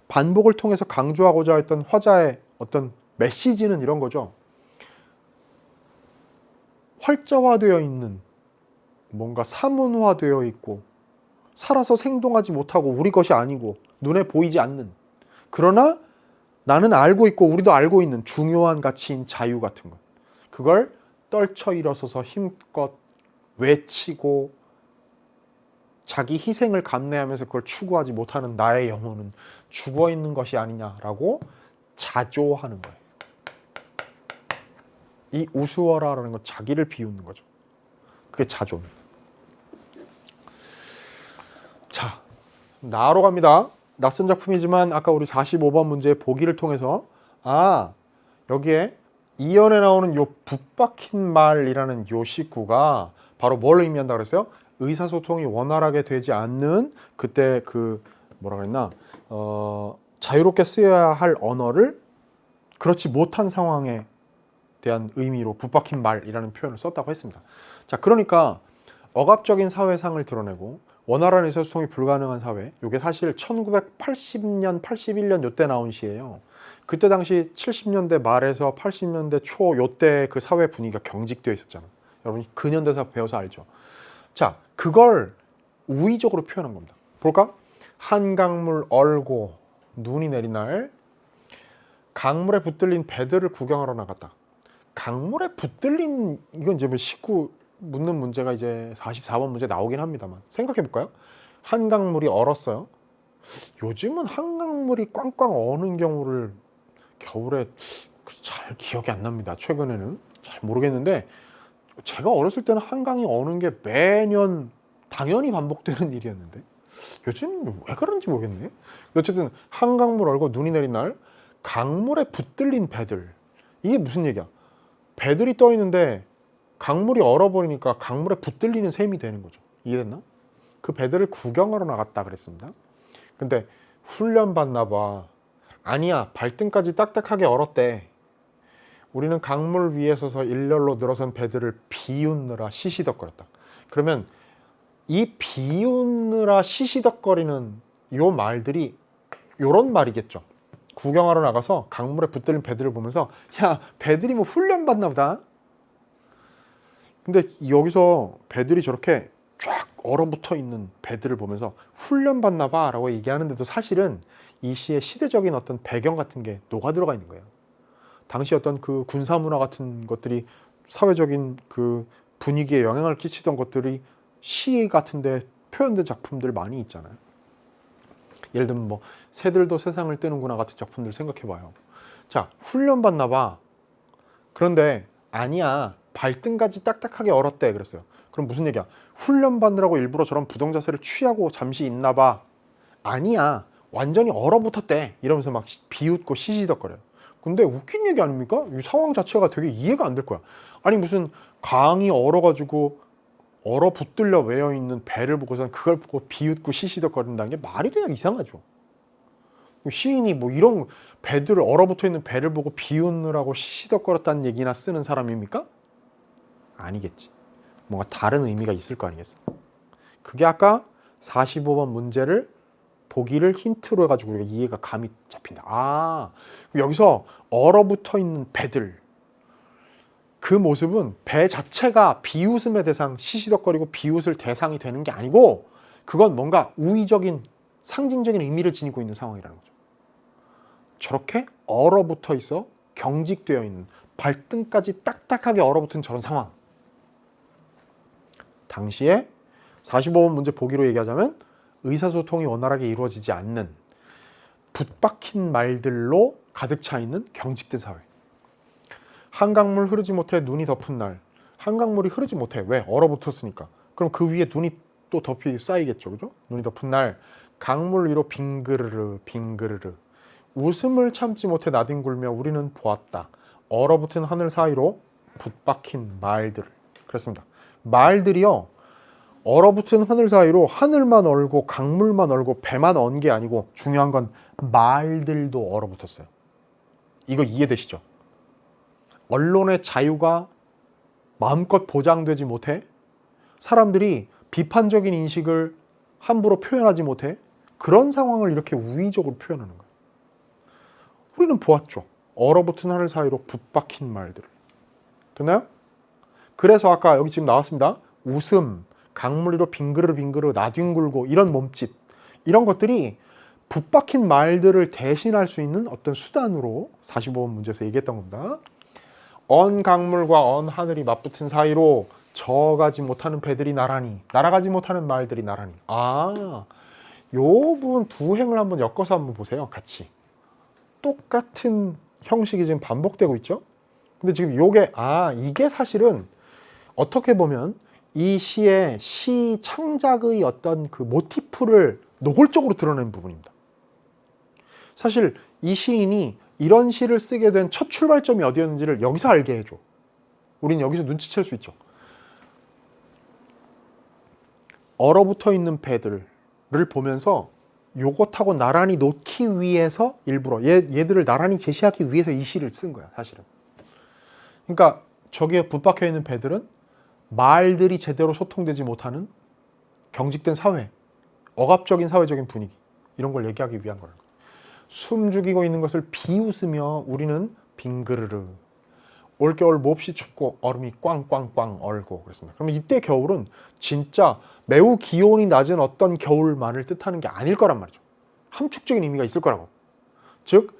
반복을 통해서 강조하고자 했던 화자의 어떤 메시지는 이런 거죠. 활자화되어 있는 뭔가 사문화되어 있고 살아서 생동하지 못하고 우리 것이 아니고 눈에 보이지 않는 그러나 나는 알고 있고 우리도 알고 있는 중요한 가치인 자유 같은 것 그걸 떨쳐 일어서서 힘껏 외치고 자기 희생을 감내하면서 그걸 추구하지 못하는 나의 영혼은 죽어있는 것이 아니냐라고 자조하는 거예요. 이 우스워라라는 건 자기를 비웃는 거죠. 그게 자조입니다. 자, 나로 갑니다. 낯선 작품이지만 아까 우리 45번 문제의 보기를 통해서 여기에 이연에 나오는 요 붙박힌 말이라는 요 식구가 바로 뭘 의미한다 그랬어요? 의사소통이 원활하게 되지 않는 그때 그 뭐라 그랬나 자유롭게 쓰여야 할 언어를 그렇지 못한 상황에 대한 의미로 붙박힌 말이라는 표현을 썼다고 했습니다. 자, 그러니까 억압적인 사회상을 드러내고 원활한 의사소통이 불가능한 사회, 이게 사실 1980년, 81년 요때 나온 시예요. 그때 당시 70년대 말에서 80년대 초 요때 그 사회 분위기가 경직되어 있었잖아요. 여러분 근현대사 배워서 알죠? 자, 그걸 우의적으로 표현한 겁니다. 볼까? 한강물 얼고 눈이 내린 날 강물에 붙들린 배들을 구경하러 나갔다. 강물에 붙들린, 이건 이제 뭐 식구 묻는 문제가 이제 44번 문제 나오긴 합니다만 생각해 볼까요? 한강물이 얼었어요. 요즘은 한강물이 꽝꽝 어는 경우를 겨울에 잘 기억이 안 납니다. 최근에는 잘 모르겠는데 제가 어렸을 때는 한강이 어는 게 매년 당연히 반복되는 일이었는데 요즘 왜 그런지 모르겠네. 어쨌든 한강물 얼고 눈이 내린 날 강물에 붙들린 배들, 이게 무슨 얘기야? 배들이 떠 있는데 강물이 얼어버리니까 강물에 붙들리는 셈이 되는 거죠. 이해됐나? 그 배들을 구경하러 나갔다 그랬습니다. 근데 훈련 받나 봐. 아니야, 발등까지 딱딱하게 얼었대. 우리는 강물 위에 서서 일렬로 늘어선 배들을 비웃느라 시시덕거렸다. 그러면 이 비웃느라 시시덕거리는 요 말들이 요런 말이겠죠. 구경하러 나가서 강물에 붙들린 배들을 보면서 야, 배들이 뭐 훈련 받나 보다. 근데 여기서 배들이 저렇게 쫙 얼어붙어 있는 배들을 보면서 훈련 받나 봐 라고 얘기하는데도 사실은 이 시의 시대적인 어떤 배경 같은 게 녹아 들어가 있는 거예요. 당시 어떤 그 군사 문화 같은 것들이 사회적인 그 분위기에 영향을 끼치던 것들이 시 같은데 표현된 작품들 많이 있잖아요. 예를 들면 뭐 새들도 세상을 뜨는구나 같은 작품들 생각해봐요. 자, 훈련 받나 봐. 그런데 아니야, 발등까지 딱딱하게 얼었대 그랬어요. 그럼 무슨 얘기야? 훈련 받느라고 일부러 저런 부동 자세를 취하고 잠시 있나 봐. 아니야, 완전히 얼어붙었대 이러면서 막 비웃고 시시덕거려요. 근데 웃긴 얘기 아닙니까? 이 상황 자체가 되게 이해가 안 될 거야. 아니 무슨 강이 얼어가지고 얼어붙들려 외여 있는 배를 보고선 그걸 보고 비웃고 시시덕거린다는 게 말이 돼야 이상하죠. 시인이 뭐 이런 배들을 얼어붙어 있는 배를 보고 비웃느라고 시시덕거렸다는 얘기나 쓰는 사람입니까? 아니겠지. 뭔가 다른 의미가 있을 거 아니겠어. 그게 아까 45번 문제를 보기를 힌트로 해가지고 우리가 이해가 감이 잡힌다. 아, 여기서 얼어붙어 있는 배들, 그 모습은 배 자체가 비웃음의 대상, 시시덕거리고 비웃을 대상이 되는 게 아니고 그건 뭔가 우의적인 상징적인 의미를 지니고 있는 상황이라는 거죠. 저렇게 얼어붙어 있어 경직되어 있는, 발등까지 딱딱하게 얼어붙은 저런 상황. 당시에 45번 문제 보기로 얘기하자면 의사소통이 원활하게 이루어지지 않는 붓박힌 말들로 가득 차 있는 경직된 사회. 한강물 흐르지 못해 눈이 덮은 날. 한강물이 흐르지 못해. 왜? 얼어붙었으니까. 그럼 그 위에 눈이 또 덮이 쌓이겠죠. 그죠? 눈이 덮은 날 강물 위로 빙그르르 빙그르르 웃음을 참지 못해 나뒹굴며 우리는 보았다. 얼어붙은 하늘 사이로 붓박힌 말들을. 그렇습니다. 말들이요, 얼어붙은 하늘 사이로 하늘만 얼고 강물만 얼고 배만 언 게 아니고 중요한 건 말들도 얼어붙었어요. 이거 이해되시죠? 언론의 자유가 마음껏 보장되지 못해 사람들이 비판적인 인식을 함부로 표현하지 못해 그런 상황을 이렇게 우의적으로 표현하는 거예요. 우리는 보았죠. 얼어붙은 하늘 사이로 붓박힌 말들을. 됐나요? 그래서 아까 여기 지금 나왔습니다. 웃음, 강물 위로 빙그르 빙그르 나뒹굴고 이런 몸짓, 이런 것들이 붓박힌 말들을 대신할 수 있는 어떤 수단으로 45번 문제에서 얘기했던 겁니다. 언 강물과 언 하늘이 맞붙은 사이로 저가지 못하는 배들이 나란히, 날아가지 못하는 말들이 나란히. 아, 요 부분 두 행을 한번 엮어서 한번 보세요. 같이. 똑같은 형식이 지금 반복되고 있죠. 근데 지금 요게, 이게 사실은 어떻게 보면 이 시의 시 창작의 어떤 그 모티프를 노골적으로 드러낸 부분입니다. 사실 이 시인이 이런 시를 쓰게 된 첫 출발점이 어디였는지를 여기서 알게 해줘. 우린 여기서 눈치챌 수 있죠. 얼어붙어 있는 배들을 보면서 요것하고 나란히 놓기 위해서 일부러 얘들을 나란히 제시하기 위해서 이 시를 쓴 거야, 사실은. 그러니까 저기에 붙박혀 있는 배들은 말들이 제대로 소통되지 못하는 경직된 사회, 억압적인 사회적인 분위기, 이런 걸 얘기하기 위한 거예요. 숨 죽이고 있는 것을 비웃으며 우리는 빙그르르. 올겨울 몹시 춥고 얼음이 꽝꽝꽝 얼고 그랬습니다. 그러면 이때 겨울은 진짜 매우 기온이 낮은 어떤 겨울만을 뜻하는 게 아닐 거란 말이죠. 함축적인 의미가 있을 거라고. 즉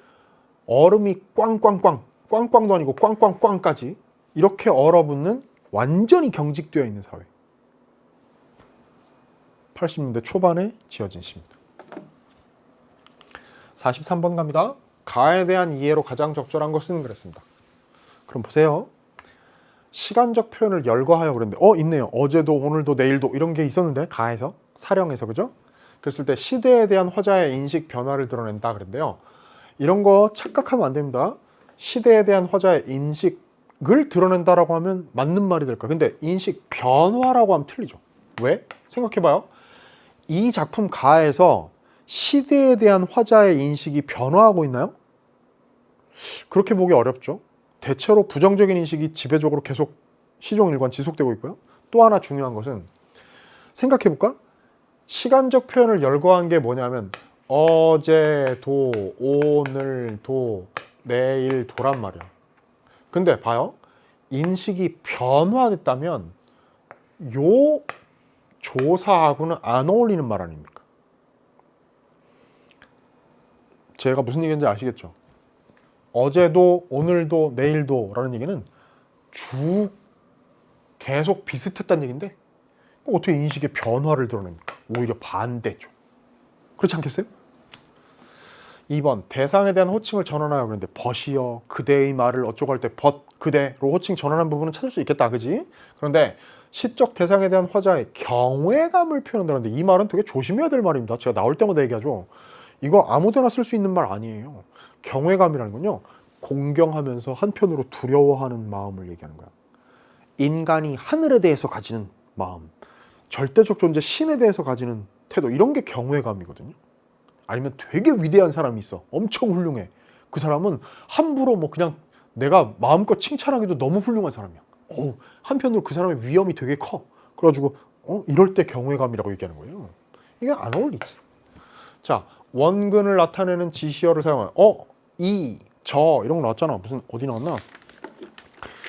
얼음이 꽝꽝꽝, 꽝꽝도 아니고 꽝꽝꽝까지 이렇게 얼어붙는 완전히 경직되어 있는 사회. 80년대 초반에 지어진 시입니다. 43번 갑니다. 가에 대한 이해로 가장 적절한 것은 그랬습니다. 그럼 보세요. 시간적 표현을 열거하여 그랬는데 있네요. 어제도 오늘도 내일도 이런 게 있었는데 가에서 사령에서 그죠? 그랬을 때 시대에 대한 화자의 인식 변화를 드러낸다 그랬는데요. 이런 거 착각하면 안 됩니다. 시대에 대한 화자의 인식을 드러낸다라고 하면 맞는 말이 될까? 근데 인식 변화라고 하면 틀리죠. 왜? 생각해봐요. 이 작품 가에서 시대에 대한 화자의 인식이 변화하고 있나요? 그렇게 보기 어렵죠. 대체로 부정적인 인식이 지배적으로 계속 시종일관 지속되고 있고요. 또 하나 중요한 것은 생각해볼까? 시간적 표현을 열거한 게 뭐냐면 어제도 오늘도 내일도란 말이야. 근데 봐요. 인식이 변화됐다면 요 조사하고는 안 어울리는 말 아닙니까? 제가 무슨 얘기인지 아시겠죠? 어제도 오늘도 내일도 라는 얘기는 쭉 계속 비슷했다는 얘기인데 어떻게 인식의 변화를 드러냅니까? 오히려 반대죠. 그렇지 않겠어요? 2번 대상에 대한 호칭을 전환하여 그랬는데 벗이여 그대의 말을 어쩌고 할 때 벗 그대로 호칭 전환한 부분은 찾을 수 있겠다. 그지? 그런데 시적 대상에 대한 화자의 경외감을 표현한다는데 이 말은 되게 조심해야 될 말입니다. 제가 나올 때마다 얘기하죠. 이거 아무데나 쓸 수 있는 말 아니에요. 경외감이라는 건요. 공경하면서 한편으로 두려워하는 마음을 얘기하는 거야. 인간이 하늘에 대해서 가지는 마음, 절대적 존재 신에 대해서 가지는 태도, 이런 게 경외감이거든요. 아니면 되게 위대한 사람이 있어. 엄청 훌륭해. 그 사람은 함부로 뭐 그냥 내가 마음껏 칭찬하기도 너무 훌륭한 사람이야. 한편으로 그 사람의 위험이 되게 커. 그래가지고 이럴 때 경외감이라고 얘기하는 거예요. 이게 안 어울리지. 자, 원근을 나타내는 지시어를 사용하면 이, 저 이런 거 나왔잖아. 무슨 어디 나왔나?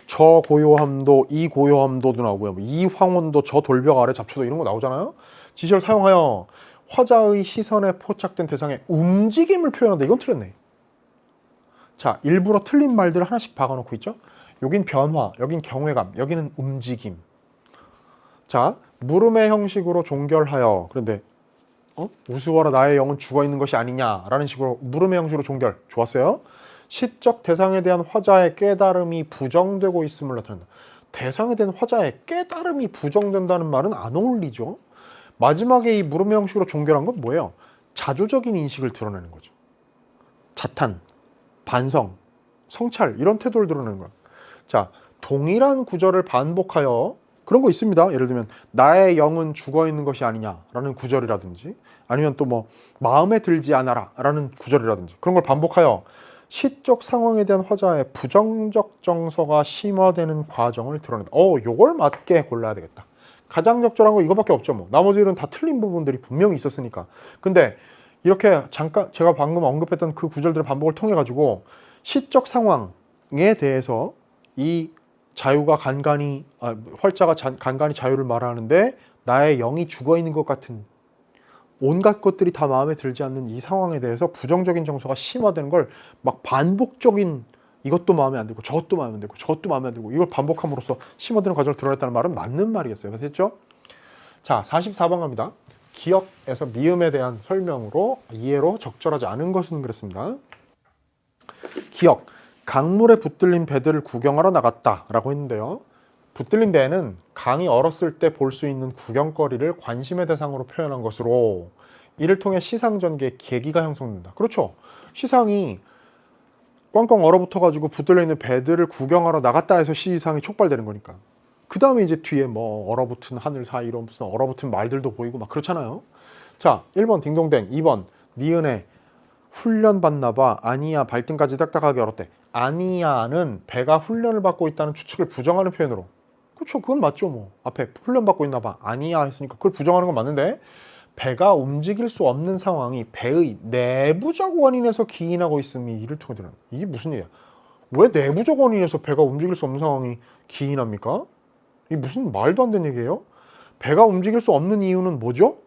저 고요함도 이 고요함도도 나오고요. 이 황혼도 저 돌벽 아래 잡초도 이런 거 나오잖아요. 지시어를 사용하여 화자의 시선에 포착된 대상의 움직임을 표현한다. 이건 틀렸네. 자, 일부러 틀린 말들을 하나씩 박아놓고 있죠. 여긴 변화, 여긴 경외감, 여기는 움직임. 자, 물음의 형식으로 종결하여. 그런데 우스워라 나의 영은 죽어있는 것이 아니냐라는 식으로 물음의 형식으로 종결. 좋았어요. 시적 대상에 대한 화자의 깨달음이 부정되고 있음을 나타낸다. 대상에 대한 화자의 깨달음이 부정된다는 말은 안 어울리죠. 마지막에 이 물음의 형식으로 종결한 건 뭐예요? 자조적인 인식을 드러내는 거죠. 자탄, 반성, 성찰 이런 태도를 드러내는 거야. 자, 동일한 구절을 반복하여 그런 거 있습니다. 예를 들면 나의 영은 죽어있는 것이 아니냐라는 구절이라든지 아니면 또 뭐 마음에 들지 않아라 라는 구절이라든지 그런 걸 반복하여 시적 상황에 대한 화자의 부정적 정서가 심화되는 과정을 드러낸다. 요걸 맞게 골라야 되겠다. 가장 적절한 거 이거밖에 없죠. 뭐 나머지는 다 틀린 부분들이 분명히 있었으니까. 근데 이렇게 잠깐 제가 방금 언급했던 그 구절들의 반복을 통해 가지고 시적 상황에 대해서 이 자유가 간간히 활자가 간간히 자유를 말하는데 나의 영이 죽어 있는 것 같은 온갖 것들이 다 마음에 들지 않는 이 상황에 대해서 부정적인 정서가 심화되는 걸 막 반복적인 이것도 마음에 안 들고 저것도 마음에 안 들고 저것도 마음에 안 들고 이걸 반복함으로써 심화되는 과정을 드러냈다는 말은 맞는 말이겠어요. 됐죠? 자, 44번 갑니다. 기억에서 미음에 대한 설명으로 이해로 적절하지 않은 것은 그랬습니다. 기억, 강물에 붙들린 배들을 구경하러 나갔다라고 했는데요. 붙들린 배는 강이 얼었을 때 볼 수 있는 구경거리를 관심의 대상으로 표현한 것으로 이를 통해 시상 전개의 계기가 형성된다. 그렇죠. 시상이 꽝꽝 얼어붙어가지고 붙들려 있는 배들을 구경하러 나갔다 해서 시상이 촉발되는 거니까. 그 다음에 이제 뒤에 뭐 얼어붙은 하늘 사이로 무슨 얼어붙은 말들도 보이고 막 그렇잖아요. 자, 1번 딩동댕, 2번 니은에 훈련받나 봐. 아니야 발등까지 딱딱하게 얼었대. 아니야는 배가 훈련을 받고 있다는 추측을 부정하는 표현으로. 그렇죠. 그건 맞죠. 뭐 앞에 훈련받고 있나 봐. 아니야 했으니까 그걸 부정하는 건 맞는데 배가 움직일 수 없는 상황이 배의 내부적 원인에서 기인하고 있음이 이를 통해 드러난다. 이게 무슨 얘기야? 왜 내부적 원인에서 배가 움직일 수 없는 상황이 기인합니까? 이게 무슨 말도 안 되는 얘기예요? 배가 움직일 수 없는 이유는 뭐죠?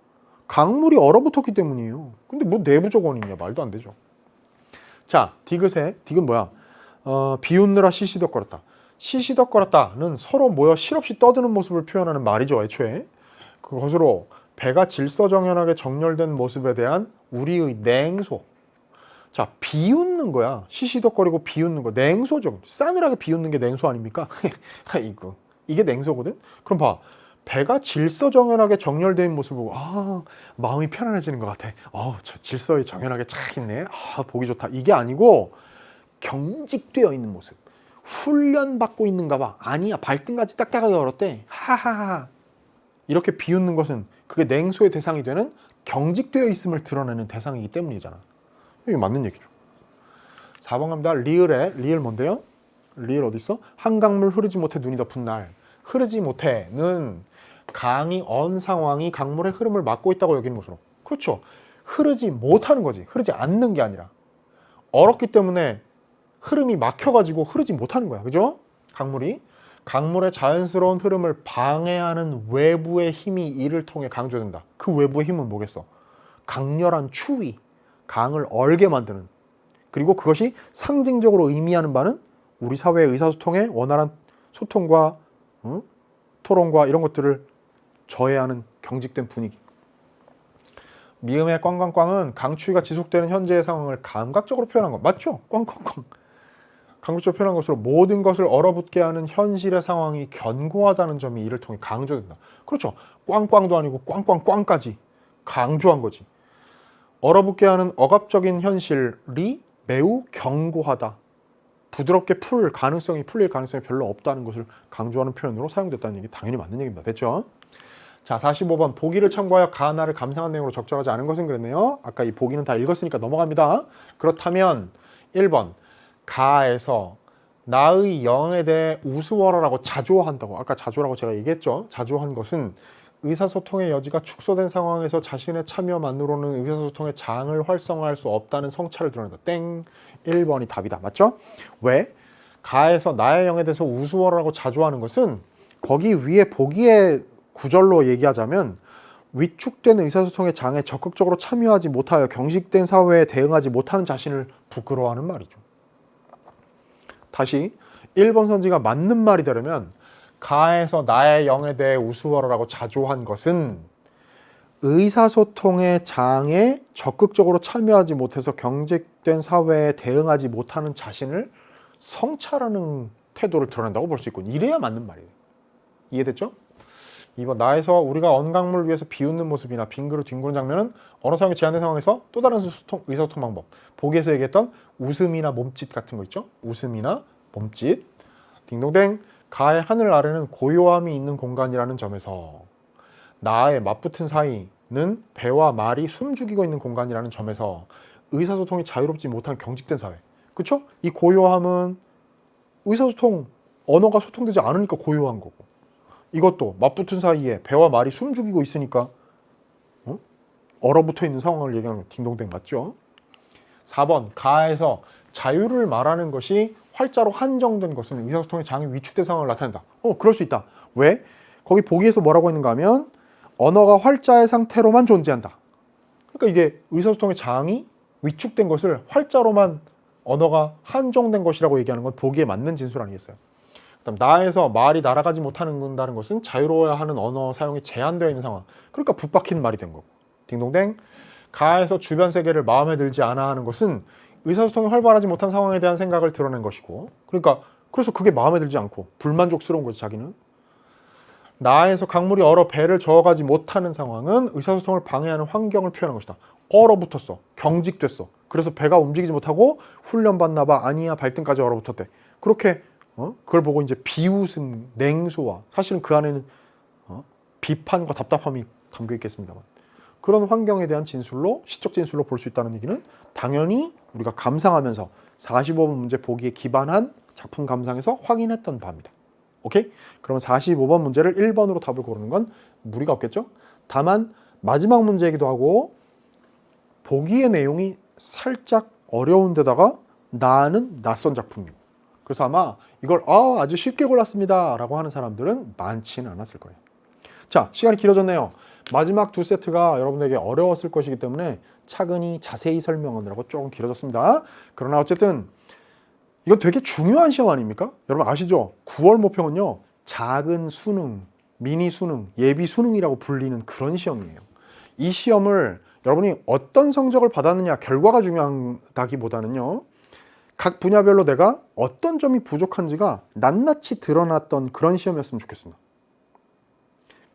강물이 얼어붙었기 때문이에요. 근데 뭐 내부적 원인이야? 말도 안 되죠. 자, 딕은 뭐야? 비웃느라 시시덕거렸다. 시시덕거렸다는 서로 모여 실없이 떠드는 모습을 표현하는 말이죠, 애초에. 그것으로 배가 질서정연하게 정렬된 모습에 대한 우리의 냉소. 자, 비웃는 거야. 시시덕거리고 비웃는 거. 냉소죠. 싸늘하게 비웃는 게 냉소 아닙니까? 이게 냉소거든? 그럼 봐. 배가 질서정연하게 정렬된 모습을 보고 마음이 편안해지는 것 같아. 저 질서에 정연하게 착 있네. 보기 좋다. 이게 아니고 경직되어 있는 모습. 훈련받고 있는가 봐. 아니야. 발등까지 딱딱하게 걸었대. 하하하. 이렇게 비웃는 것은 그게 냉소의 대상이 되는 경직되어 있음을 드러내는 대상이기 때문이잖아. 이게 맞는 얘기죠. 4번 갑니다. 리을 뭔데요? 리을 어디 있어? 한강물 흐르지 못해 눈이 덮은 날. 흐르지 못해는 강이 언 상황이 강물의 흐름을 막고 있다고 여기는 것으로. 그렇죠. 흐르지 못하는 거지. 흐르지 않는 게 아니라. 얼었기 때문에 흐름이 막혀가지고 흐르지 못하는 거야. 그죠? 강물의 자연스러운 흐름을 방해하는 외부의 힘이 이를 통해 강조된다. 그 외부의 힘은 뭐겠어? 강렬한 추위, 강을 얼게 만드는. 그리고 그것이 상징적으로 의미하는 바는 우리 사회의 의사소통의 원활한 소통과 토론과 이런 것들을 저해하는 경직된 분위기. 미음의 꽝꽝꽝은 강추위가 지속되는 현재의 상황을 감각적으로 표현한 것. 맞죠? 꽝꽝꽝. 강조적으로 표현한 것으로 모든 것을 얼어붙게 하는 현실의 상황이 견고하다는 점이 이를 통해 강조된다. 그렇죠. 꽝꽝도 아니고 꽝꽝꽝까지 강조한 거지. 얼어붙게 하는 억압적인 현실이 매우 견고하다. 부드럽게 풀릴 가능성이 별로 없다는 것을 강조하는 표현으로 사용됐다는 얘기 당연히 맞는 얘기입니다. 됐죠? 자, 45번 보기를 참고하여 가나를 감상한 내용으로 적절하지 않은 것은 그랬네요. 아까 이 보기는 다 읽었으니까 넘어갑니다. 그렇다면 1번 가에서 나의 영에 대해 우스워라라고 자조한다고. 아까 자조라고 제가 얘기했죠. 자조한 것은 의사소통의 여지가 축소된 상황에서 자신의 참여만으로는 의사소통의 장을 활성화할 수 없다는 성찰을 드러낸다. 땡. 1번이 답이다. 맞죠? 왜? 가에서 나의 영에 대해서 우스워라고 자조하는 것은 거기 위에 보기의 구절로 얘기하자면 위축된 의사소통의 장에 적극적으로 참여하지 못하여 경직된 사회에 대응하지 못하는 자신을 부끄러워하는 말이죠. 다시 1번 선지가 맞는 말이 되려면 가에서 나의 영에 대해 우스워라고 자조한 것은 의사소통의 장에 적극적으로 참여하지 못해서 경직된 사회에 대응하지 못하는 자신을 성찰하는 태도를 드러낸다고 볼 수 있고, 이래야 맞는 말이에요. 이해됐죠? 2번 나에서 우리가 언강물을 위해서 비웃는 모습이나 빙그루 뒹구는 장면은 언어 사용이 제한된 상황에서 또 다른 의사소통 방법. 보기에서 얘기했던 웃음이나 몸짓 같은 거 있죠? 웃음이나 몸짓. 딩동댕. 가의 하늘 아래는 고요함이 있는 공간이라는 점에서 나의 맞붙은 사이는 배와 말이 숨죽이고 있는 공간이라는 점에서 의사소통이 자유롭지 못한 경직된 사회. 그렇죠? 이 고요함은 의사소통, 언어가 소통되지 않으니까 고요한 거고, 이것도 맞붙은 사이에 배와 말이 숨죽이고 있으니까 얼어붙어 있는 상황을 얘기하는 거. 딩동댕 맞죠? 4번 가에서 자유를 말하는 것이 활자로 한정된 것은 의사소통의 장이 위축된 상황을 나타낸다. 그럴 수 있다. 왜? 거기 보기에서 뭐라고 했는가 하면 언어가 활자의 상태로만 존재한다. 그러니까 이게 의사소통의 장이 위축된 것을 활자로만 언어가 한정된 것이라고 얘기하는 건 보기에 맞는 진술 아니겠어요? 그다음 나에서 말이 날아가지 못한다는 것은 자유로워야 하는 언어 사용이 제한되어 있는 상황. 그러니까 붙박힌 말이 된 거고. 딩동댕. 가에서 주변 세계를 마음에 들지 않아 하는 것은 의사소통이 활발하지 못한 상황에 대한 생각을 드러낸 것이고, 그러니까 그래서 그게 마음에 들지 않고 불만족스러운 거지. 자기는 나에서 강물이 얼어 배를 저어가지 못하는 상황은 의사소통을 방해하는 환경을 표현한 것이다. 얼어붙었어. 경직됐어. 그래서 배가 움직이지 못하고 훈련받나 봐. 아니야, 발등까지 얼어붙었대. 그렇게 그걸 보고 이제 비웃음, 냉소와 사실은 그 안에는 비판과 답답함이 담겨 있겠습니다만, 그런 환경에 대한 진술로, 시적 진술로 볼 수 있다는 얘기는 당연히 우리가 감상하면서 45번 문제 보기에 기반한 작품 감상에서 확인했던 바입니다. 오케이? 그러면 45번 문제를 1번으로 답을 고르는 건 무리가 없겠죠? 다만 마지막 문제이기도 하고 보기의 내용이 살짝 어려운 데다가 나는 낯선 작품이고, 그래서 아마 이걸 아주 쉽게 골랐습니다 라고 하는 사람들은 많지는 않았을 거예요. 자, 시간이 길어졌네요. 마지막 두 세트가 여러분에게 어려웠을 것이기 때문에 차근히 자세히 설명하느라고 조금 길어졌습니다. 그러나 어쨌든 이건 되게 중요한 시험 아닙니까? 여러분 아시죠? 9월 모평은요, 작은 수능, 미니 수능, 예비 수능이라고 불리는 그런 시험이에요. 이 시험을 여러분이 어떤 성적을 받았느냐, 결과가 중요하다기보다는요, 각 분야별로 내가 어떤 점이 부족한지가 낱낱이 드러났던 그런 시험이었으면 좋겠습니다.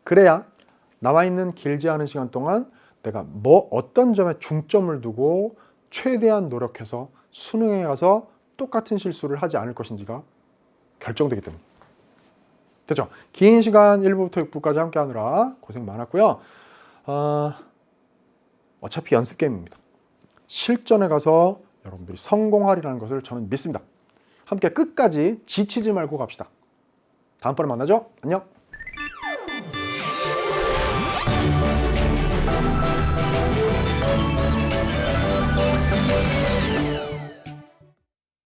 그래야 남아있는 길지 않은 시간 동안 내가 어떤 점에 중점을 두고 최대한 노력해서 수능에 가서 똑같은 실수를 하지 않을 것인지가 결정되기 때문에. 됐죠? 긴 시간 1부부터 6부까지 함께 하느라 고생 많았고요. 어차피 연습 게임입니다. 실전에 가서 여러분들이 성공하리라는 것을 저는 믿습니다. 함께 끝까지 지치지 말고 갑시다. 다음번에 만나죠. 안녕.